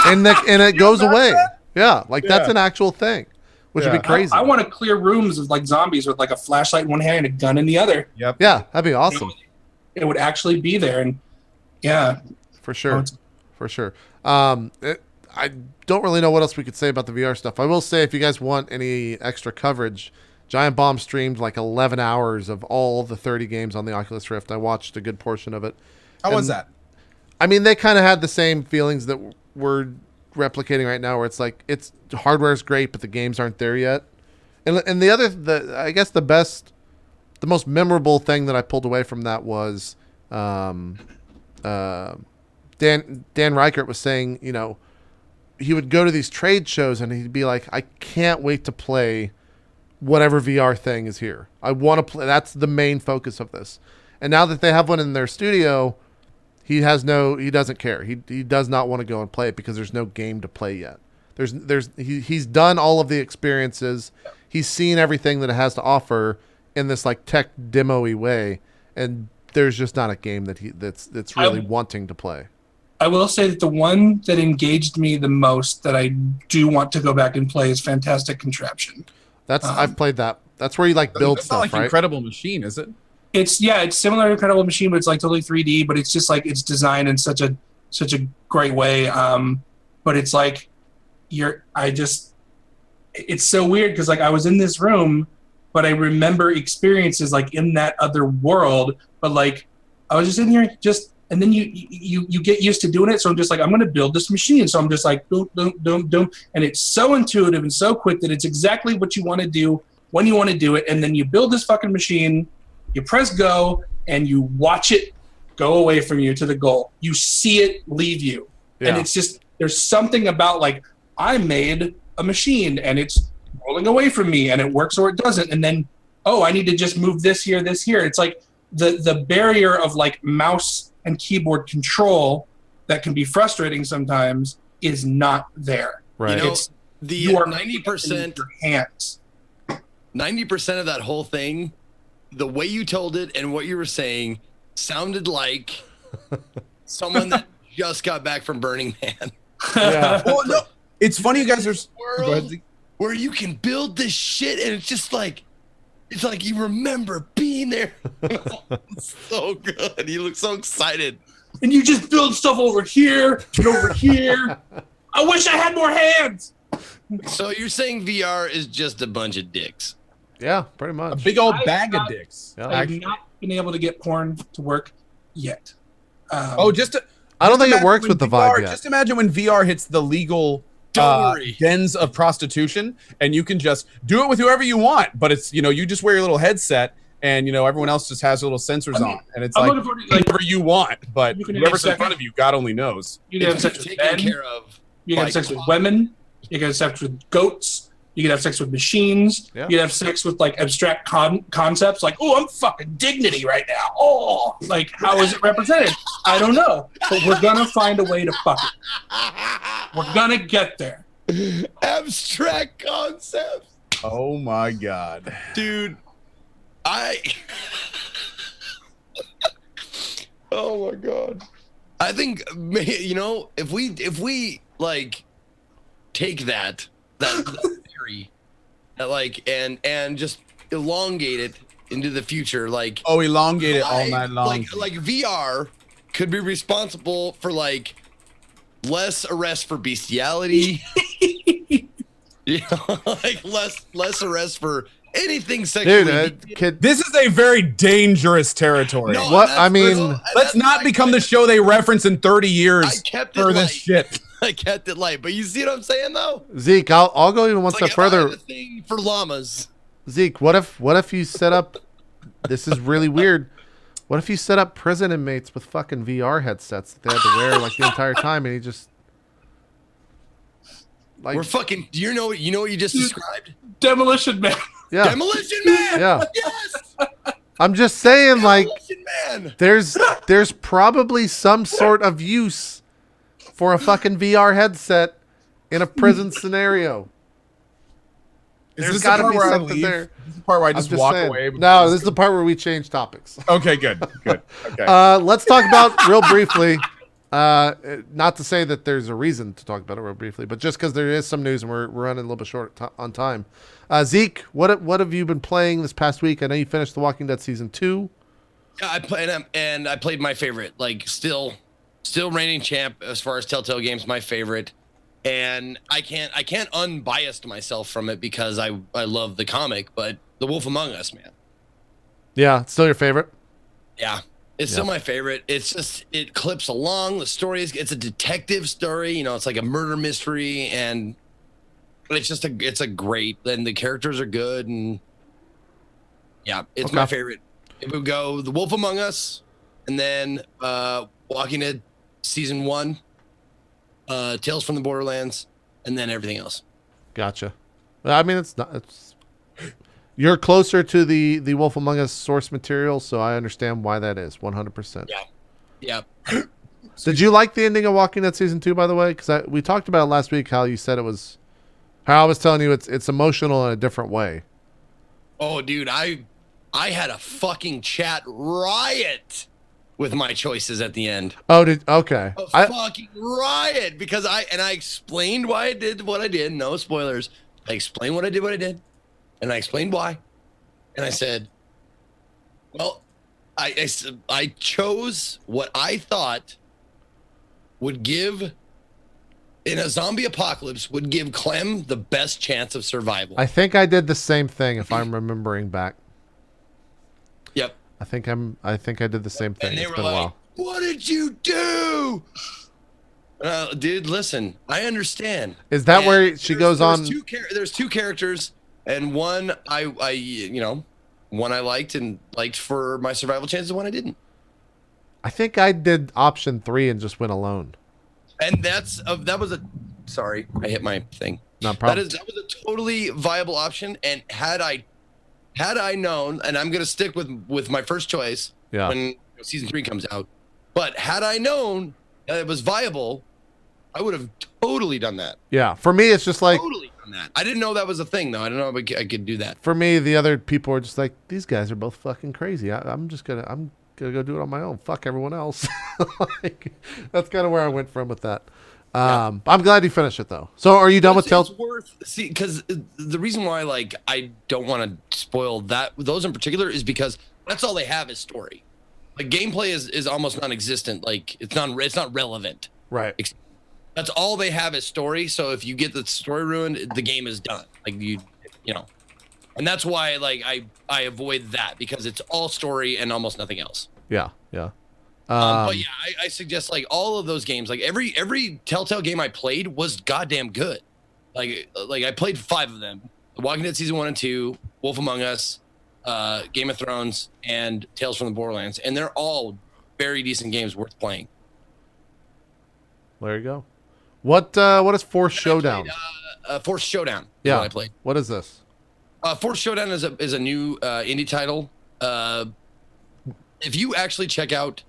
and it goes away. That's an actual thing, which would be crazy. I want to clear rooms with like zombies with like a flashlight in one hand and a gun in the other. Yep. Yeah, that'd be awesome. It would actually be there, and for sure. I don't really know what else we could say about the VR stuff. I will say, if you guys want any extra coverage, Giant Bomb streamed like 11 hours of all the 30 games on the Oculus Rift. I watched a good portion of it. How was that? I mean, they kind of had the same feelings that we're replicating right now, where it's like, hardware is great, but the games aren't there yet. And I guess the most memorable thing that I pulled away from that was Dan Reichert was saying, he would go to these trade shows and he'd be like, I can't wait to play whatever VR thing is here. I want to play. That's the main focus of this. And now that they have one in their studio, he doesn't care. He does not want to go and play it because there's no game to play yet. He's done all of the experiences. He's seen everything that it has to offer in this like tech demo-y way. And there's just not a game that's really wanting to play. I will say that the one that engaged me the most that I do want to go back and play is Fantastic Contraption. I've played that. That's where you like build stuff, like right? Incredible Machine, is it? It's similar to Incredible Machine, but it's like totally 3D. But it's just like it's designed in such a great way. But it's like it's so weird because like I was in this room, but I remember experiences like in that other world. But like I was just in here and then you get used to doing it. So I'm just like, I'm going to build this machine. So I'm just like, boom, boom, boom, boom. And it's so intuitive and so quick that it's exactly what you want to do when you want to do it. And then you build this fucking machine, you press go, and you watch it go away from you to the goal. You see it leave you. Yeah. And it's just, there's something about like, I made a machine and it's rolling away from me, and it works or it doesn't. And then, I need to just move this here, this here. It's like the barrier of like mouse and keyboard control that can be frustrating sometimes is not there. Right. You know, It's the 90%, your hands. 90% of that whole thing, the way you told it and what you were saying sounded like someone that just got back from Burning Man. Yeah. Well, no, it's funny you guys are. Go ahead, World Zeke. where you can build this shit and it's just like, it's like you remember being there. So good. You look so excited. And you just build stuff over here and over here. I wish I had more hands. So you're saying VR is just a bunch of dicks? Yeah, pretty A much. big old I've bag of not- dicks. Yeah. I've not been able to get porn to work yet. I don't Just think it works imagine with the when Vive VR yet. Just imagine when VR hits the legal Don't worry. dens of prostitution, and you can just do it with whoever you want. But it's you just wear your little headset, and everyone else just has little sensors on, and it's I'm like looking forward to, like, whoever you want. But you can whoever's have in front of you, God only knows. you can have It's sex with taken men. care of. You can have sex with women. You can have sex with goats. You can have sex with machines. Yeah. You can have sex with like abstract concepts like, oh, I'm fucking dignity right now. Oh, like how is it represented? I don't know. But we're going to find a way to fuck it. We're going to get there. Abstract concepts. Oh my God, Dude, oh my God. I think if we like take that theory and just elongate it into the future, like elongate it all night long. like VR could be responsible for like less arrest for bestiality. Like less arrest for anything sexually. Dude, kid, This is a very dangerous territory. No, what? that's- I mean, that's- Let's not I become the kept- show they reference in 30 I years kept it for light. this shit. I kept it light, but you see what I'm saying though? Zeke, I'll go even one It's like step further. if I had a thing for llamas. Zeke, what if you set up? This is really weird. What if you set up prison inmates with fucking VR headsets that they had to wear like the entire time, and he just like We're fucking. You know what you just described? Demolition Man. yeah Demolition Man. yeah. Yes. I'm just saying like Demolition Man. there's probably some sort of use for a fucking VR headset in a prison scenario. Is There's this the gotta part be where I something leave? there. This is the part where I I'm just just walk saying. away. No, this is the part where we change topics. Okay, good. Okay. Let's talk about real briefly. Not to say that there's a reason to talk about it real briefly, but just because there is some news and we're running a little bit short on time. Zeke, what have you been playing this past week? I know you finished The Walking Dead season 2. Yeah, I played my favorite. Like still reigning champ as far as Telltale games. My favorite. And I can't unbiased myself from it because I love the comic, but The Wolf Among Us, man. Yeah, it's still your favorite. Yeah, it's still my favorite. It's just it clips along. The story it's a detective story. It's like a murder mystery, and it's a great. And the characters are good, and yeah, it's my favorite. It would go The Wolf Among Us, and then Walking Dead season 1. Tales from the Borderlands, and then everything else. Gotcha. I mean, it's you're closer to the Wolf Among Us source material, so I understand why that is 100%. Yeah. Did you like the ending of Walking Dead season 2, by the way? Because we talked about it last week. How you said it was. How I was telling you it's emotional in a different way. Oh, dude, I had a fucking chat riot with my choices at the end. Oh, okay. A fucking riot because I explained why I did what I did. No spoilers. I explained what I did, and I explained why. And I said, well, I chose what I thought would give in a zombie apocalypse would give Clem the best chance of survival. I think I did the same thing if I'm remembering back. Yep. I think I did the same thing. And they It's were been a like, while. "What did you do?" Dude, listen, I understand. Is that And where she goes on? There's two characters, and one I one I liked for my survival chances, and one I didn't. I think I did option 3 and just went alone. And that was a. Sorry, I hit my thing. Not a problem. That was a totally viable option. And had I known, and I'm gonna stick with my first choice when season 3 comes out, but had I known that it was viable, I would have totally done that. Yeah, for me, it's just like totally done that. I didn't know that was a thing, though. I don't know if I could do that. For me, the other people are just like, these guys are both fucking crazy. I'm gonna go do it on my own. Fuck everyone else. Like, that's kind of where I went from with that. I'm glad you finished it though. So, are you done with Telltale? See, because the reason why I don't want to spoil those in particular is because that's all they have is story. Like gameplay is almost non-existent. Like it's not relevant. Right. That's all they have is story. So if you get the story ruined, the game is done. Like you know, and that's why I avoid that because it's all story and almost nothing else. Yeah. But yeah, I suggest all of those games. Like every Telltale game I played was goddamn good. Like I played 5 of them: The Walking Dead season 1 and 2, Wolf Among Us, Game of Thrones, and Tales from the Borderlands, and they're all very decent games worth playing. There you go. What is Force Showdown? Force Showdown. Yeah, what I played. What is this? Force Showdown is a new indie title. If you actually check out,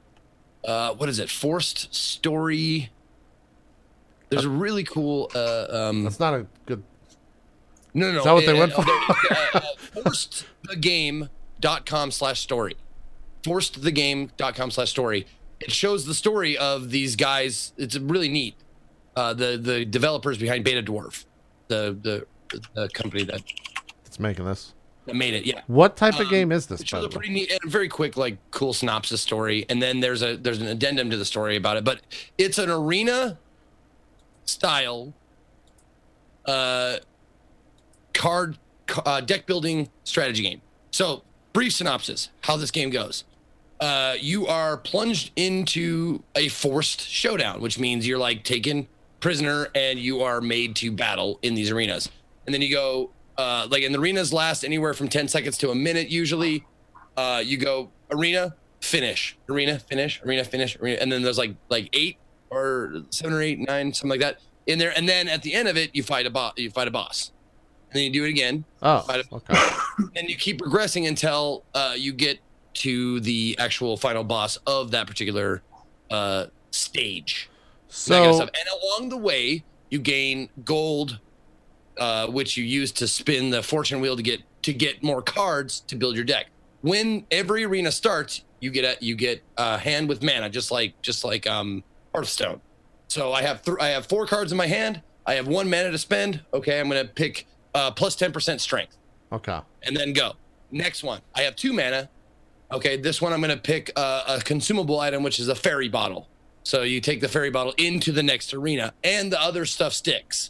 what is it? Forced Story. There's a really cool. That's not a good. No. Is that what they went for? ForcedTheGame.com/story. ForcedTheGame.com/story. It shows the story of these guys. It's really neat. The developers behind Beta Dwarf, the company that's making this. That made it, yeah. What type of game is this? It shows a pretty neat and very quick, cool synopsis story, and then there's an addendum to the story about it. But it's an arena style card deck building strategy game. So, brief synopsis: how this game goes. You are plunged into a forced showdown, which means you're taken prisoner and you are made to battle in these arenas. And then you go, and the arenas last anywhere from 10 seconds to a minute usually. You go arena, finish, arena, finish, arena, finish, arena, and then there's like 8 or 7 or 8, 9, something like that in there. And then at the end of it, you fight a boss. And then you do it again. Okay. And you keep progressing until you get to the actual final boss of that particular stage. So, and along the way, you gain gold, which you use to spin the fortune wheel to get more cards to build your deck. When every arena starts, you get a hand with mana, just like Hearthstone. So I have 4 cards in my hand. I have 1 mana to spend. Okay, I'm gonna pick plus 10% strength. Okay. And then go. Next one, I have 2 mana. Okay, this one I'm going to pick a consumable item, which is a fairy bottle. So you take the fairy bottle into the next arena, and the other stuff sticks.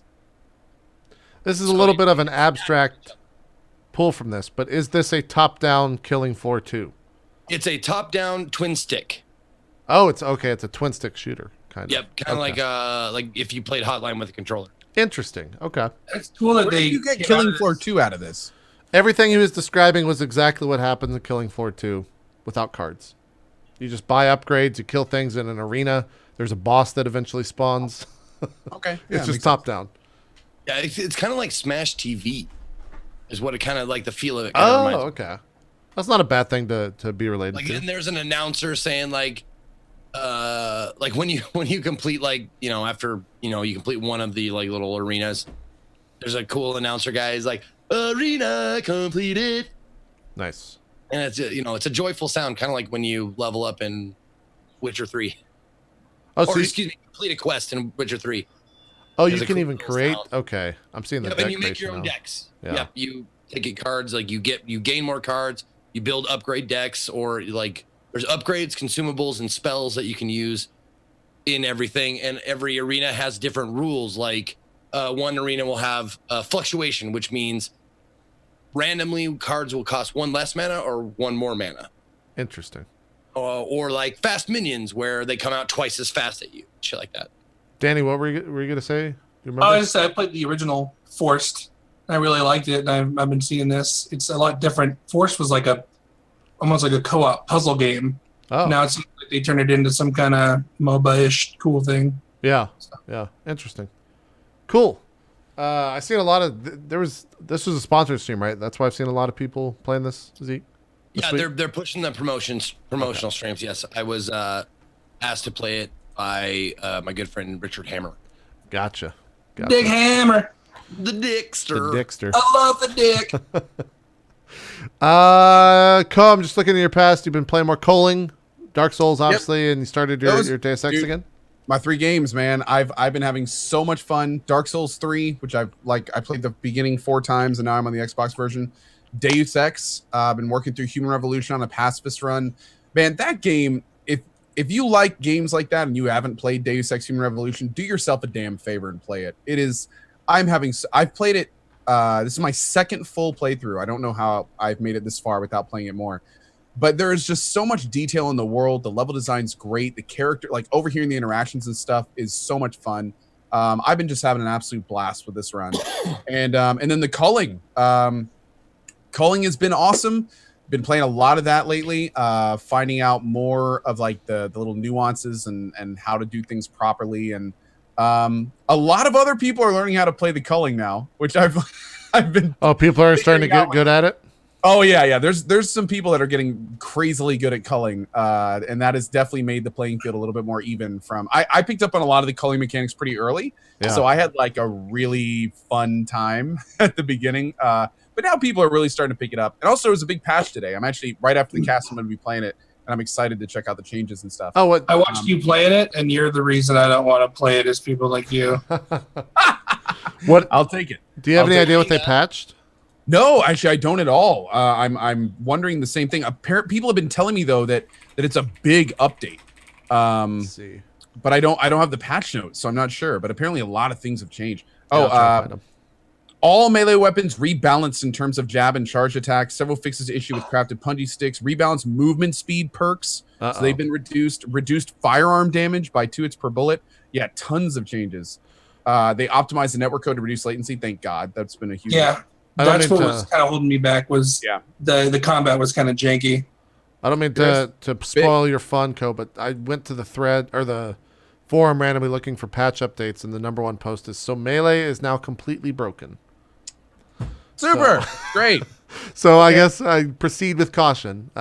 This is a little bit of an abstract pull from this, but is this a top-down Killing Floor 2? It's a top-down twin stick. Oh, it's okay. It's a twin stick shooter, kind of. Yep, kind of like if you played Hotline with a controller. Interesting. Okay. It's cool that Where did you get Killing Floor 2 out of this? Everything he was describing was exactly what happens in Killing Floor 2 without cards. You just buy upgrades, you kill things in an arena. There's a boss that eventually spawns. Okay. It's just top down. Yeah, it's kind of like Smash TV is what it kind of the feel of it. Oh, okay. That's not a bad thing to be related to. And there's an announcer saying when you complete after you complete one of the little arenas, there's a cool announcer guy. He's like, arena completed. Nice. And it's it's a joyful sound, kind of like when you level up in Witcher 3. Oh, complete a quest in Witcher 3. Oh, you can even create. Sound. Okay, I'm seeing the deck. And you make your own decks. Yeah, you take cards. You gain more cards. You build upgrade decks, or there's upgrades, consumables, and spells that you can use in everything. And every arena has different rules. One arena will have fluctuation, which means randomly cards will cost 1 less mana or 1 more mana. Interesting. Or fast minions, where they come out twice as fast at you. Shit like that. Danny, what were you going to say? You remember? I played the original Forced. I really liked it, and I've been seeing this. It's a lot different. Forced was almost like a co-op puzzle game. Oh. Now it seems like they turned it into some kind of MOBA-ish cool thing. Yeah. Yeah. Interesting. Cool. I seen a lot of this was a sponsored stream, right? That's why I've seen a lot of people playing this. Zeke. Yeah, they're pushing the promotional streams. Yes, I was asked to play it by my good friend Richard Hammer. Gotcha. Big Hammer. The Dickster. The Dickster. I love the dick. I'm just looking at your past. You've been playing more Calling, Dark Souls, obviously, and you started your Deus Ex again. My 3 games, man. I've been having so much fun. Dark Souls 3, which I played the beginning 4 times, and now I'm on the Xbox version. Deus Ex. I've been working through Human Revolution on a pacifist run. Man, that game. If you like games like that and you haven't played Deus Ex Human Revolution, do yourself a damn favor and play it. It is. I've played it. This is my 2nd full playthrough. I don't know how I've made it this far without playing it more. But there is just so much detail in the world. The level design's great. The character, like overhearing the interactions and stuff, is so much fun. I've been just having an absolute blast with this run. And then the Culling. Culling has been awesome. Been playing a lot of that lately, finding out more of like the little nuances and how to do things properly. And a lot of other people are learning how to play the Culling now, which I've been. Oh, people are starting to get good at it. Oh yeah. There's some people that are getting crazily good at culling, and that has definitely made the playing field a little bit more even. I picked up on a lot of the culling mechanics pretty early, so I had like a really fun time at the beginning. But now people are really starting to pick it up. And also, it was a big patch today. I'm actually right after the cast. I'm going to be playing it, and I'm excited to check out the changes and stuff. Oh, what? I watched you playing it, and you're the reason I don't want to play it. Is people like you. What? I'll take it. Do you have any idea what they patched? No, actually, I don't at all. I'm wondering the same thing. People have been telling me though that it's a big update. Let's see. But I don't have the patch notes, so I'm not sure. But apparently, a lot of things have changed. All melee weapons rebalanced in terms of jab and charge attacks. Several fixes to issue with crafted punji sticks. Rebalance movement speed perks. So they've been reduced. Reduced firearm damage by 2 hits per bullet. Yeah, tons of changes. They optimized the network code to reduce latency. Thank God. That's been a huge. Yeah. That's what was kind of holding me back was the combat was kind of janky. I don't mean to spoil your fun, Co, but I went to the thread or the forum randomly looking for patch updates, and the #1 post is, so Melee is now completely broken. Super. Great. So I guess I proceed with caution.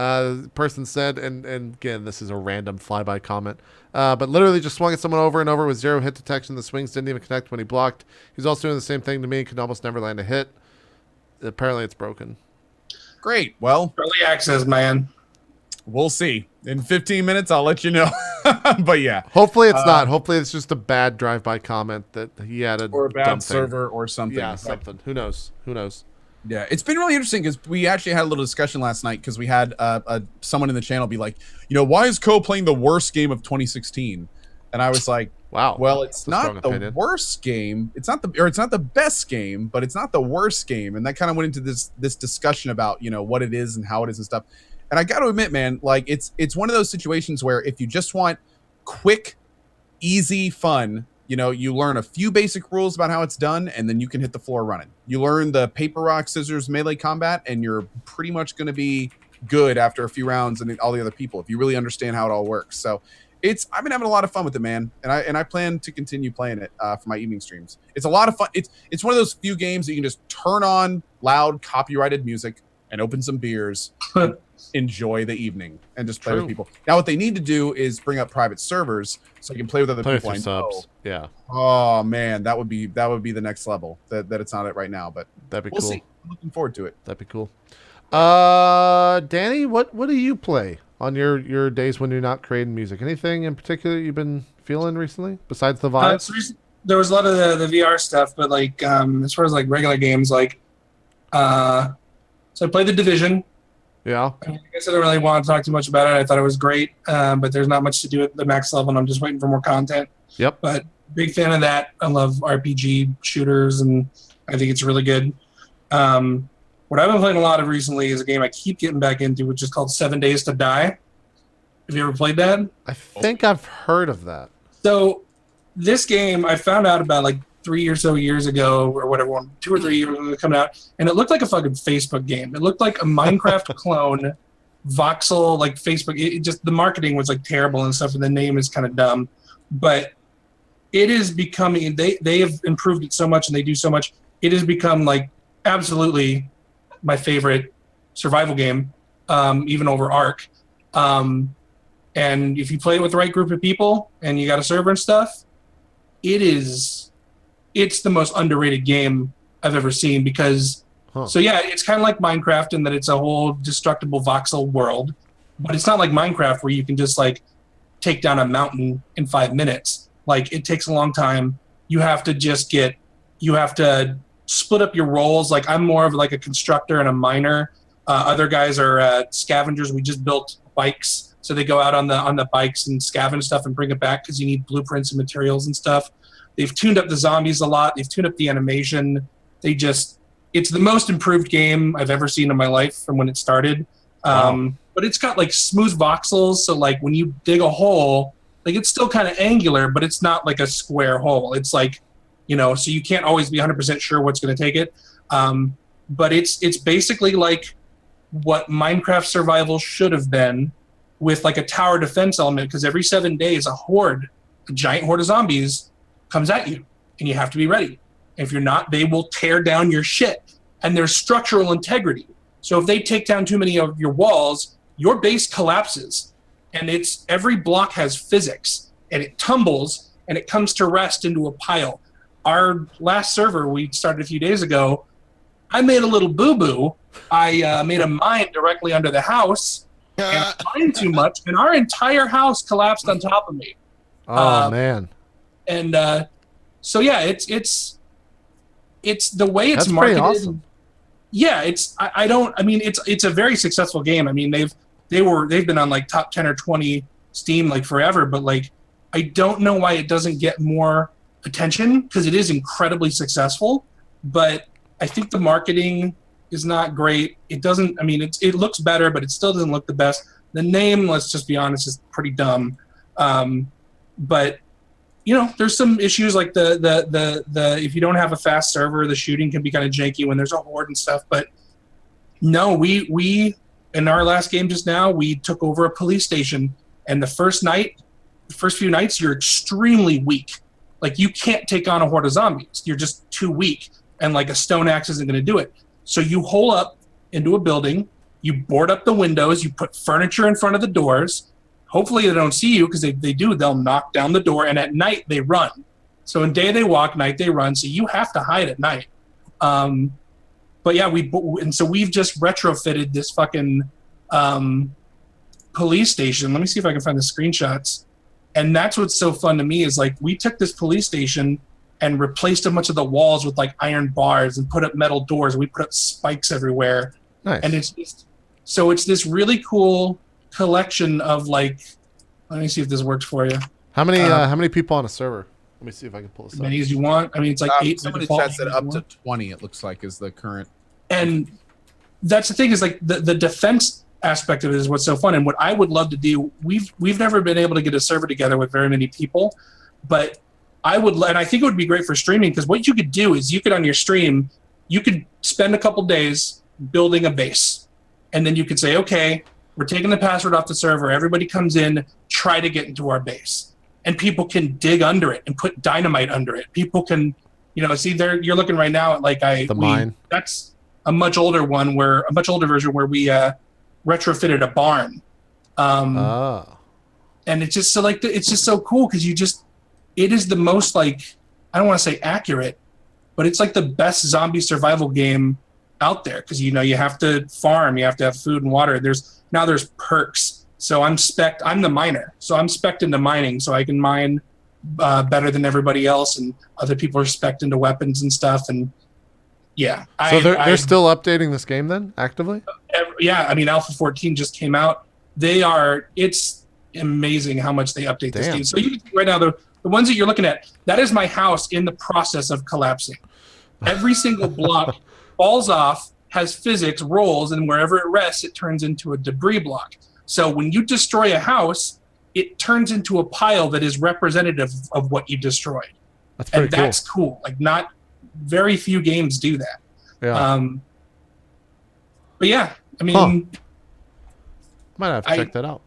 Person said, and again, this is a random flyby comment, but literally just swung at someone over and over with 0 hit detection. The swings didn't even connect when he blocked. He's also doing the same thing to me. Could almost never land a hit. Apparently it's broken. Great. Well, early access, man. We'll see. In 15 minutes, I'll let you know. But yeah. Hopefully it's not. Hopefully it's just a bad drive-by comment that he added. Or a bad server or something. Yeah, something. Who knows? Yeah, it's been really interesting because we actually had a little discussion last night because we had someone in the channel be like, why is Co playing the worst game of 2016? And I was like, wow. Well, it's not the worst game. It's not the best game, but it's not the worst game. And that kind of went into this discussion about, what it is and how it is and stuff. And I got to admit, man, like it's one of those situations where if you just want quick, easy fun, you learn a few basic rules about how it's done, and then you can hit the floor running. You learn the paper, rock, scissors melee combat, and you're pretty much going to be good after a few rounds and all the other people if you really understand how it all works. So I've been having a lot of fun with it, man, and I plan to continue playing it for my evening streams. It's a lot of fun. It's one of those few games that you can just turn on loud copyrighted music and open some beers, and enjoy the evening, and just play with people. Now, what they need to do is bring up private servers so you can play with other people. I know. Subs. Yeah. Oh man, that would be the next level. That it's not at right now, but that'd be cool. See. I'm looking forward to it. That'd be cool. Danny, what do you play on your days when you're not creating music? Anything in particular you've been feeling recently besides the Vive? There was a lot of the VR stuff, but like as far as like regular games, like so I played The Division. Yeah. I guess I don't really want to talk too much about it. I thought it was great, but there's not much to do at the max level, and I'm just waiting for more content. Yep. But big fan of that. I love RPG shooters, and I think it's really good. What I've been playing a lot of recently is a game I keep getting back into, which is called 7 Days to Die. Have you ever played that? I think I've heard of that. So this game I found out about like 3 or so years ago, or whatever, 2 or 3 years ago, it was coming out, and it looked like a fucking Facebook game. It looked like a Minecraft clone, voxel, like Facebook. It just, the marketing was like terrible and stuff, and the name is kind of dumb, but it is becoming, they have improved it so much and they do so much. It has become like absolutely my favorite survival game, even over Ark. And if you play it with the right group of people and you got a server and stuff, it's the most underrated game I've ever seen because, so yeah, it's kind of like Minecraft in that it's a whole destructible voxel world, but it's not like Minecraft where you can just like take down a mountain in 5 minutes. Like it takes a long time. You have to split up your roles. Like I'm more of like a constructor and a miner. Other guys are scavengers. We just built bikes. So they go out on the bikes and scavenge stuff and bring it back because you need blueprints and materials and stuff. They've tuned up the zombies a lot. They've tuned up the animation. It's the most improved game I've ever seen in my life from when it started. Wow. But it's got like smooth voxels. So like when you dig a hole, like it's still kind of angular, but it's not like a square hole. It's like, so you can't always be 100% sure what's going to take it. But it's basically like what Minecraft survival should have been, with like a tower defense element, because every 7 days a giant horde of zombies comes at you and you have to be ready. If you're not, they will tear down your shit. And there's structural integrity. So if they take down too many of your walls, your base collapses. And every block has physics and it tumbles and it comes to rest into a pile. Our last server we started a few days ago, I made a little boo-boo. I made a mine directly under the house. And I mined too much, and our entire house collapsed on top of me. Oh man! And so yeah, it's the way it's That's marketed. Pretty awesome. Yeah, it's a very successful game. I mean, they've been on like top 10 or 20 Steam like forever, but like I don't know why it doesn't get more attention because it is incredibly successful. But I think the marketing is not great. It doesn't. I mean, it looks better, but it still doesn't look the best. The name, let's just be honest, is pretty dumb. But there's some issues like the if you don't have a fast server, the shooting can be kind of janky when there's a horde and stuff. But no, we in our last game just now, we took over a police station, and the first few nights, you're extremely weak. Like you can't take on a horde of zombies. You're just too weak, and like a stone axe isn't going to do it. So you hole up into a building, you board up the windows, you put furniture in front of the doors. Hopefully they don't see you, because if they do, they'll knock down the door, and at night they run. So in day they walk, night they run, so you have to hide at night. But yeah, so we've just retrofitted this fucking police station. Let me see if I can find the screenshots. And that's what's so fun to me is like we took this police station and replaced a bunch of the walls with like iron bars and put up metal doors. We put up spikes everywhere. Nice. And it's this really cool collection of like, let me see if this works for you. How many people on a server? Let me see if I can pull this up. As many as you want. I mean, it's like 8. Somebody sets it up to 20, it looks like, is the current. And that's the thing is like the defense aspect of it is what's so fun. And what I would love to do, we've never been able to get a server together with very many people, but and I think it would be great for streaming, because what you could do is you could, on your stream, you could spend a couple days building a base. And then you could say, okay, we're taking the password off the server. Everybody comes in, try to get into our base. And people can dig under it and put dynamite under it. People can, see there, you're looking right now at like mine. That's a much older version where we retrofitted a barn. And it's just so like, it's just so cool because it is the most like, I don't want to say accurate, but it's like the best zombie survival game out there because you have to farm, you have to have food and water. There's perks. So I'm the miner. So I'm spec'd into mining, so I can mine better than everybody else, and other people are spec'd into weapons and stuff. And yeah. So they're still updating this game then actively? Yeah, I mean Alpha 14 just came out. It's amazing how much they update this game. So you can see right now the ones that you're looking at, that is my house in the process of collapsing. Every single block falls off, has physics, rolls, and wherever it rests, it turns into a debris block. So when you destroy a house, it turns into a pile that is representative of what you destroyed. That's cool. Like not very few games do that. Yeah. But yeah, I mean, might have to check that out.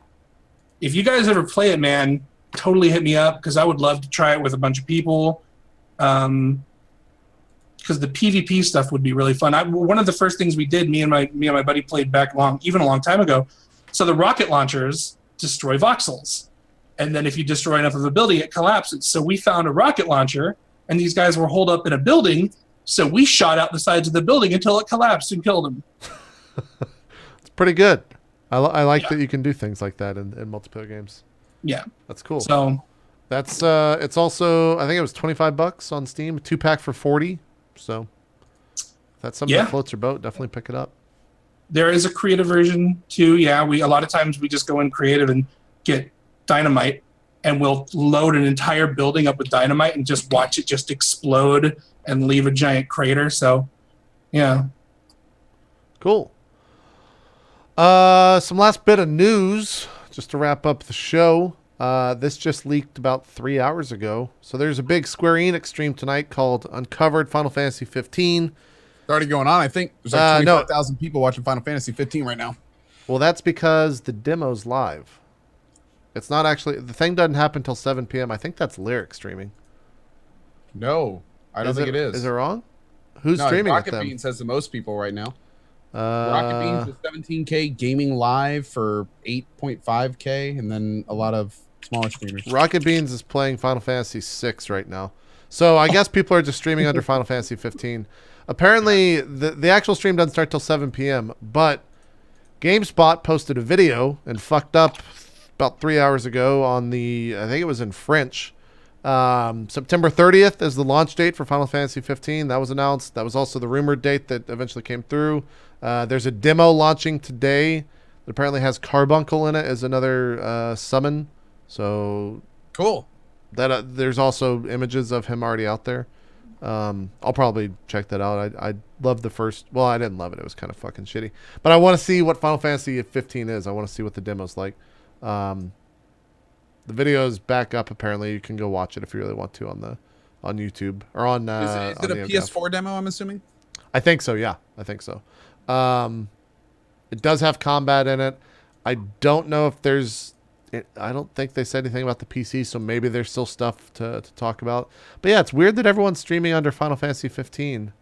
If you guys ever play it, man, totally hit me up because I would love to try it with a bunch of people. Because the PvP stuff would be really fun. One of the first things we did, me and my buddy played back a long time ago. So the rocket launchers destroy voxels, and then if you destroy enough of a building, it collapses. So we found a rocket launcher, and these guys were holed up in a building. So we shot out the sides of the building until it collapsed and killed them. It's pretty good. I like that you can do things like that in multiplayer games. Yeah, that's cool. So that's it's also, I think it was $25 on Steam, 2-pack for $40. So if that's something that floats your boat, definitely pick it up. There is a creative version too. Yeah, a lot of times we just go in creative and get dynamite, and we'll load an entire building up with dynamite and just watch it just explode and leave a giant crater. So, yeah. Cool. Some last bit of news just to wrap up the show. This just leaked about 3 hours ago. So there's a big Square Enix stream tonight called Uncovered Final Fantasy 15. It's already going on. I think there's like 25,000 people watching Final Fantasy 15 right now. Well, that's because the demo's live. It's not actually, the thing doesn't happen until 7 p.m. I think that's Lyric streaming. No, I don't think it is. Is it wrong? Who's streaming Rocket it then? Beans has the most people right now. Rocket Beans with 17K, Gaming Live for 8.5K, and then a lot of smaller streamers. Rocket Beans is playing Final Fantasy 6 right now. So I guess people are just streaming under Final Fantasy 15. Apparently, the actual stream doesn't start till 7 p.m., but GameSpot posted a video and fucked up about 3 hours ago on I think it was in French. September 30th is the launch date for Final Fantasy 15. That was announced. That was also the rumored date that eventually came through. There's a demo launching today that apparently has Carbuncle in it as another summon. So cool. That there's also images of him already out there. I'll probably check that out. I love the first. Well, I didn't love it. It was kind of fucking shitty. But I want to see what Final Fantasy 15 is. I want to see what the demo's like. The video is back up. Apparently, you can go watch it if you really want to on YouTube or on. Is it a PS4 demo? I'm assuming. I think so. Yeah, I think so. It does have combat in it. I don't know if there's. I don't think they said anything about the PC, so maybe there's still stuff to talk about. But yeah, it's weird that everyone's streaming under Final Fantasy 15.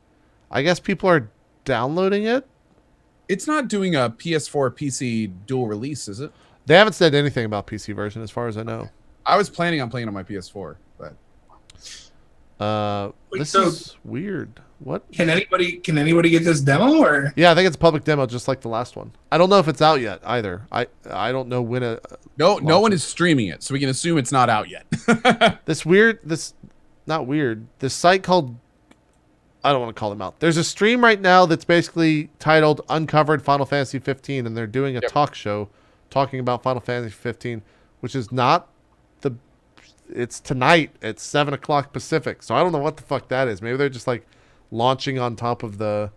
I guess people are downloading it. It's not doing a PS4 PC dual release, is it? They haven't said anything about PC version, as far as I know. I was planning on playing on my PS4, but this is weird. What? Can anybody get this demo or? Yeah, I think it's a public demo, just like the last one. I don't know if it's out yet either. I don't know when it. No one is streaming it, so we can assume it's not out yet. This site called, I don't want to call them out. There's a stream right now that's basically titled Uncovered Final Fantasy 15, and they're doing a talk show talking about Final Fantasy 15, which is not it's tonight at 7 o'clock Pacific. So I don't know what the fuck that is. Maybe they're just like launching on top of the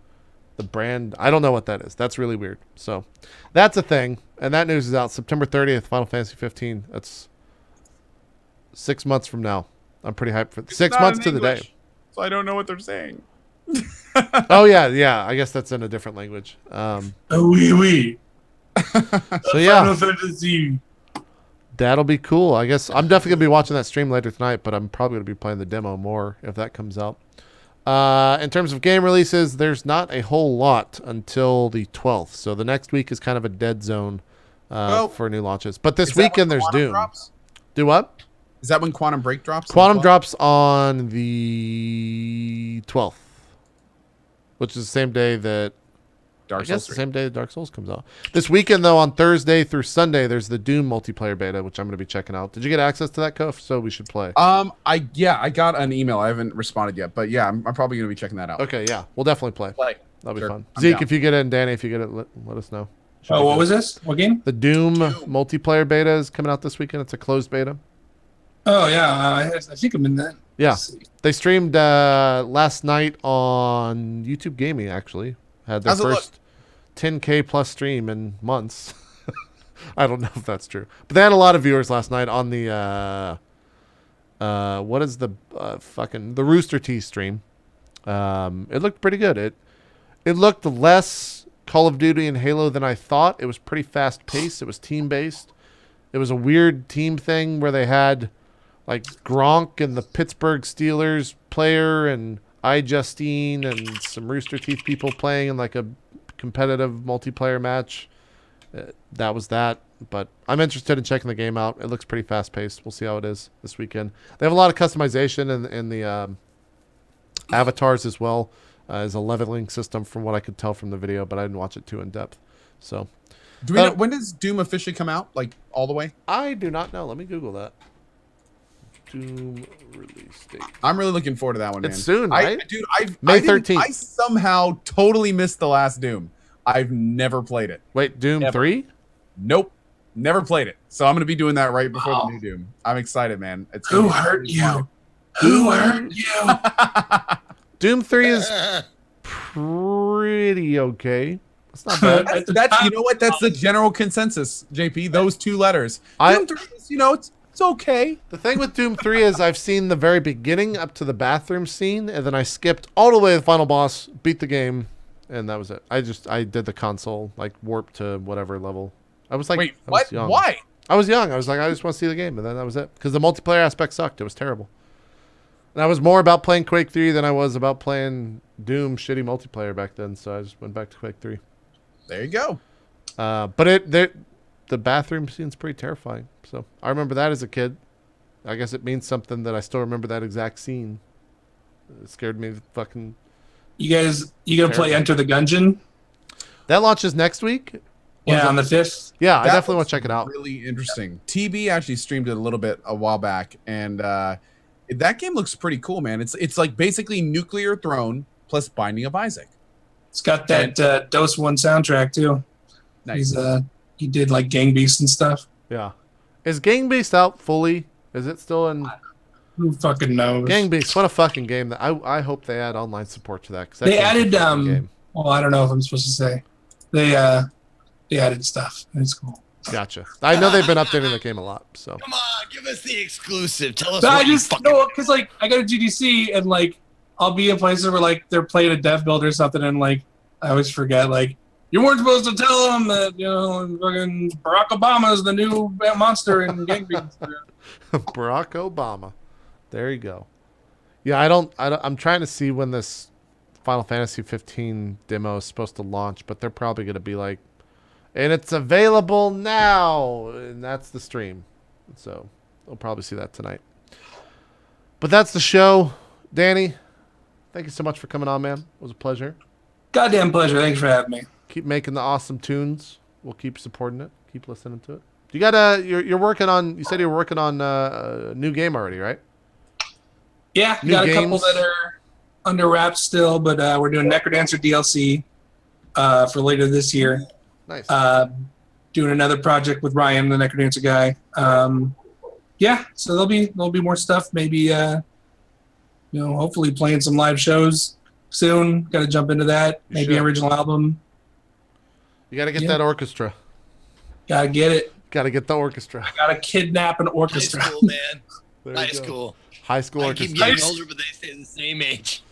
brand. I don't know what that is. That's really weird. So that's a thing. And that news is out September 30th, Final Fantasy 15. That's 6 months from now. I'm pretty hyped for 6 months to the day. So I don't know what they're saying. Oh yeah. I guess that's in a different language. Oui. So yeah. Final Fantasy. That'll be cool. I guess I'm definitely going to be watching that stream later tonight, but I'm probably going to be playing the demo more if that comes out. In terms of game releases, there's not a whole lot until the 12th. So the next week is kind of a dead zone for new launches. But this weekend there's Doom. Drops? Do what? Is that when Quantum Break drops? Quantum drops on the 12th, which is the same day that Dark Souls 3. The same day that Dark Souls comes out. This weekend, though, on Thursday through Sunday, there's the Doom multiplayer beta, which I'm going to be checking out. Did you get access to that, Kof? So we should play. I got an email. I haven't responded yet, but yeah, I'm probably going to be checking that out. Okay, yeah, we'll definitely play. That'll be fun. I'm Zeke, down. if you get it, and Danny, if you get it, let us know. What was this? What game? The Doom multiplayer beta is coming out this weekend. It's a closed beta. Oh yeah, I think I'm in that. Yeah, they streamed last night on YouTube Gaming. Actually, had their first 10K plus stream in months. I don't know if that's true, but they had a lot of viewers last night on the what is the the Rooster Teeth stream. It looked pretty good. It looked less Call of Duty and Halo than I thought. It was pretty fast paced. It was team based. It was a weird team thing where they had like Gronk and the Pittsburgh Steelers player and Justine and some Rooster Teeth people playing in like a competitive multiplayer match. That was that. But I'm interested in checking the game out. It looks pretty fast paced. We'll see how it is this weekend. They have a lot of customization in the avatars as well as a leveling system from what I could tell from the video, but I didn't watch it too in depth. So, do we know, when does Doom officially come out? Like all the way? I do not know. Let me Google that. Doom release date. I'm really looking forward to that one, man. It's soon, right? Dude, May 13th. I somehow totally missed the last Doom. I've never played it. Wait, Doom 3? Nope. Never played it. So I'm going to be doing that right before the new Doom. I'm excited, man. Who hurt you? Who hurt you? Doom 3 is pretty okay. It's not bad. That's you know what? That's the general consensus, JP. Those two letters. Doom 3 is, it's okay. The thing with Doom 3 is I've seen the very beginning up to the bathroom scene, and then I skipped all the way to the final boss, beat the game, and that was it. I did the console, like warp to whatever level. I was like, wait, what? Why? I was young. I was like, I just want to see the game, and then that was it. Because the multiplayer aspect sucked. It was terrible. And I was more about playing Quake 3 than I was about playing Doom shitty multiplayer back then, so I just went back to Quake 3. There you go. But the bathroom scene's pretty terrifying. So I remember that as a kid. I guess it means something that I still remember that exact scene. It scared me fucking. You gonna play Enter the Gungeon? That launches next week. Yeah, on the 5th. Yeah, I definitely want to check it out. Really interesting. TB actually streamed it a little bit a while back, and that game looks pretty cool, man. It's like basically Nuclear Throne plus Binding of Isaac. It's got that Dose 1 soundtrack too. Nice. He did like Gang Beast and stuff. Yeah. Is Gang Beast out fully? Is it still in? Who fucking knows? Gang Beast, what a fucking game! I hope they add online support to that. They added well, I don't know if I'm supposed to say. They added stuff. It's cool. Gotcha. I know they've been updating the game a lot. So come on, give us the exclusive. Tell us. But I just because like I go to GDC and like I'll be in places where like they're playing a dev build or something, and like I always forget like you weren't supposed to tell them that fucking Barack Obama is the new monster in Gang Beast. Barack Obama. There you go. Yeah, I'm trying to see when this Final Fantasy 15 demo is supposed to launch, but they're probably going to be like, and it's available now, and that's the stream. So we'll probably see that tonight. But that's the show. Danny, thank you so much for coming on, man. It was a pleasure. Goddamn pleasure. Thanks for having me. Keep making the awesome tunes. We'll keep supporting it. Keep listening to it. You got you're working on. You said you were working on a new game already, right? Yeah, got a couple that are under wraps still, but we're doing Necrodancer DLC for later this year. Nice. Doing another project with Ryan, the Necrodancer guy. Yeah, so there'll be more stuff. Maybe hopefully playing some live shows soon. Got to jump into that. Maybe an original album. You got to get that orchestra. Got to get it. Got to get the orchestra. I got to kidnap an orchestra. High school, man. High school. High school orchestra. I keep getting older, but they stay the same age.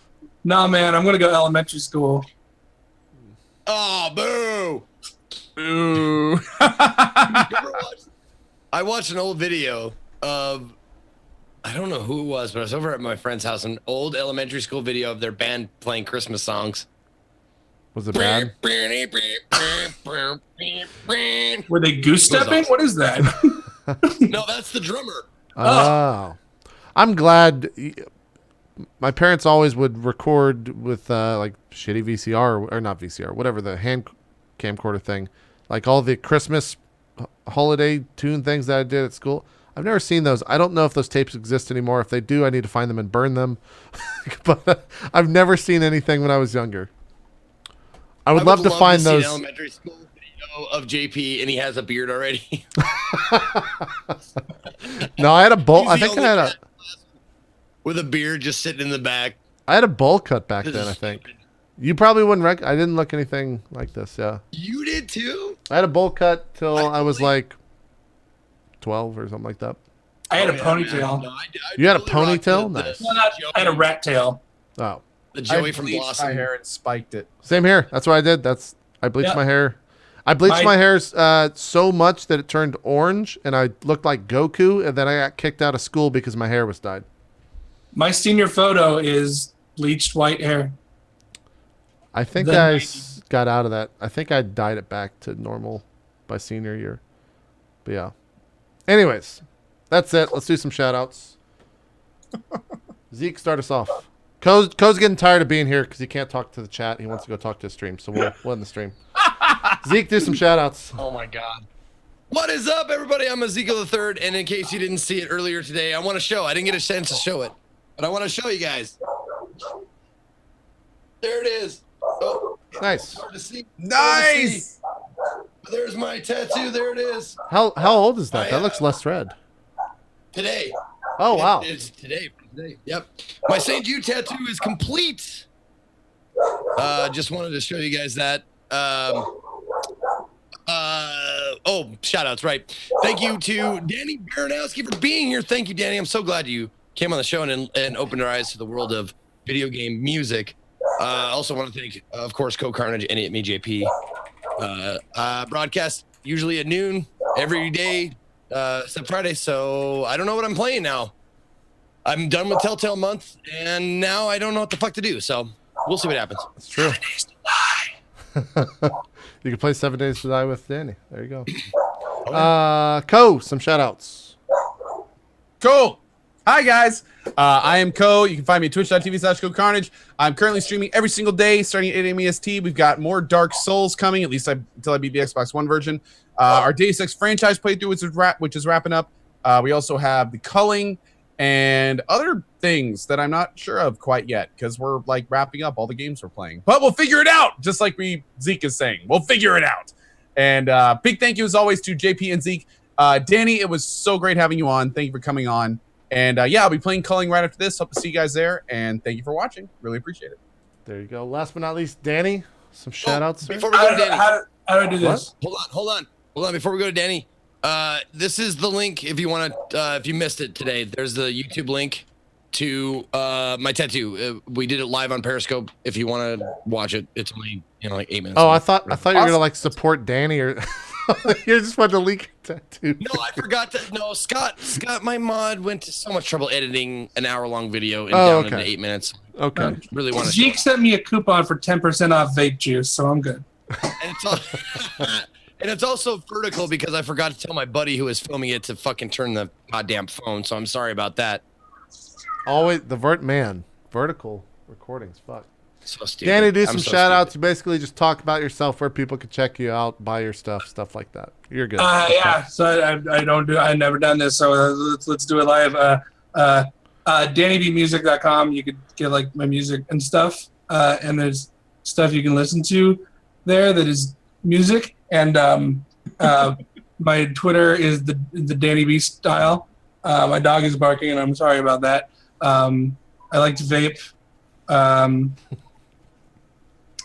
Nah, man, I'm gonna go elementary school. Oh, boo! Boo! I watched an old video of, I don't know who it was, but I was over at my friend's house, an old elementary school video of their band playing Christmas songs. Was it bad? Were they goose stepping? What is that? No, that's the drummer. Oh. I'm glad. My parents always would record with like shitty VCR or not VCR, whatever the hand camcorder thing, like all the Christmas holiday tune things that I did at school. I've never seen those. I don't know if those tapes exist anymore. If they do, I need to find them and burn them. But I've never seen anything when I was younger. I would love to find those. An elementary school video of JP and he has a beard already. No, I had a bowl. I think I had a with a beard just sitting in the back. I had a bowl cut back then. I think you probably wouldn't. I didn't look anything like this. Yeah, you did too. I had a bowl cut till I was like 12 or something like that. I had a ponytail. No, I you had a ponytail? Nice. I had a rat tail. Oh. The Joey from Blossom. My hair and spiked it. Same here. That's what I did. I bleached my hair. I bleached my hair so much that it turned orange, and I looked like Goku, and then I got kicked out of school because my hair was dyed. My senior photo is bleached white hair. I think I got out of that. I think I dyed it back to normal by senior year. But yeah. Anyways, that's it. Let's do some shout-outs. Zeke, start us off. Co's getting tired of being here because he can't talk to the chat. He wants to go talk to his stream, so we'll end the stream. Zeke, do some shout-outs. Oh, my God. What is up, everybody? I'm Ezekiel III, and in case you didn't see it earlier today, I want to show. I didn't get a chance to show it, but I want to show you guys. There it is. Oh, nice. Hard to see. Nice. There's my tattoo. There it is. How old is that? That looks less red. Today. Oh, wow. It's today. Yep. My St. Jude tattoo is complete. Just wanted to show you guys that. Shout outs, right. Thank you to Danny Baranowski for being here. Thank you, Danny. I'm so glad you came on the show and opened our eyes to the world of video game music. Also want to thank, of course, CohhCarnage and itmeJP. Broadcast usually at noon every day, except Friday. So I don't know what I'm playing now. I'm done with Telltale month, and now I don't know what the fuck to do. So we'll see what happens. That's true. 7 Days to Die. You can play 7 Days to Die with Danny. There you go. Co, some shout-outs. Cool. Hi, guys. I am Co. You can find me at twitch.tv/CohhCarnage. I'm currently streaming every single day starting at 8 a.m. EST. We've got more Dark Souls coming, at least until I beat the Xbox One version. Our DS3 franchise playthrough, which is wrapping up. We also have the culling and other things that I'm not sure of quite yet because we're like wrapping up all the games we're playing. But we'll figure it out, just like Zeke is saying. We'll figure it out. And big thank you, as always, to JP and Zeke. Danny, it was so great having you on. Thank you for coming on. And yeah, I'll be playing culling right after this. Hope to see you guys there. And thank you for watching. Really appreciate it. There you go. Last but not least, Danny, some shout-outs. Before we go to Danny. How do I do this? Hold on. Before we go to Danny, this is the link if you want to, if you missed it today, there's the YouTube link to my tattoo. We did it live on Periscope. If you want to watch it, it's only like 8 minutes. Oh, I thought you were gonna like support Danny or you just wanted to leak your tattoo. No, I forgot to. No, Scott, my mod went to so much trouble editing an hour-long video down into 8 minutes. Okay. Really want to. Zeke sent me a coupon for 10% off vape juice, so I'm good. And it's also vertical because I forgot to tell my buddy who was filming it to fucking turn the goddamn phone. So I'm sorry about that. Always the vertical recordings. Fuck. So stupid. Danny, do some shout outs. You basically just talk about yourself, where people can check you out, buy your stuff like that. You're good. Yeah. So I've never done this. So let's do it live. DannyBmusic.com. You could get like my music and stuff. And there's stuff you can listen to there that is music. And my Twitter is the Danny B style. My dog is barking, and I'm sorry about that. I like to vape.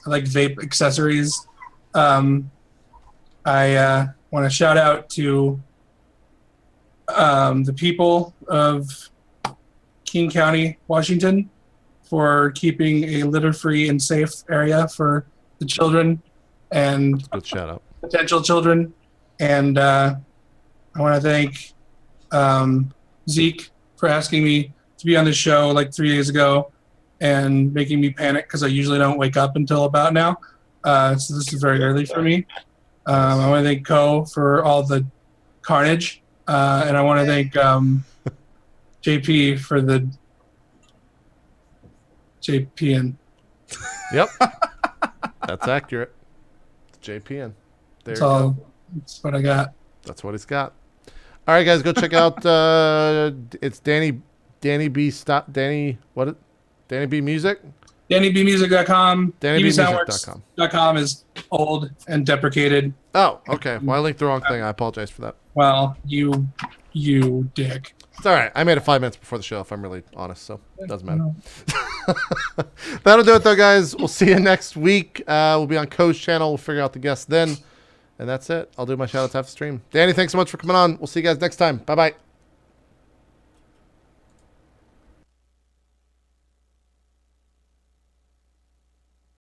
I like vape accessories. I want to shout out to the people of King County, Washington, for keeping a litter-free and safe area for the children and good shout out. Potential children. And I want to thank Zeke for asking me to be on the show like 3 days ago and making me panic because I usually don't wake up until about now. So this is very early for me. I want to thank Co for all the carnage. And I want to thank JP for the JPN. Yep. That's accurate. It's JPN. There That's you all. go. That's what I got. That's what he's got. All right, guys, go check out. It's Danny B. Danny B Music. DannyBmusic.com. DannyBmusic.com is old and deprecated. Oh, okay. Well, I linked the wrong thing. I apologize for that. Well, you dick. It's all right. I made it 5 minutes before the show, if I'm really honest, so it doesn't matter. That'll do it, though, guys. We'll see you next week. We'll be on Co's channel. We'll figure out the guests then. And that's it. I'll do my shout-outs after stream. Danny, thanks so much for coming on. We'll see you guys next time. Bye-bye.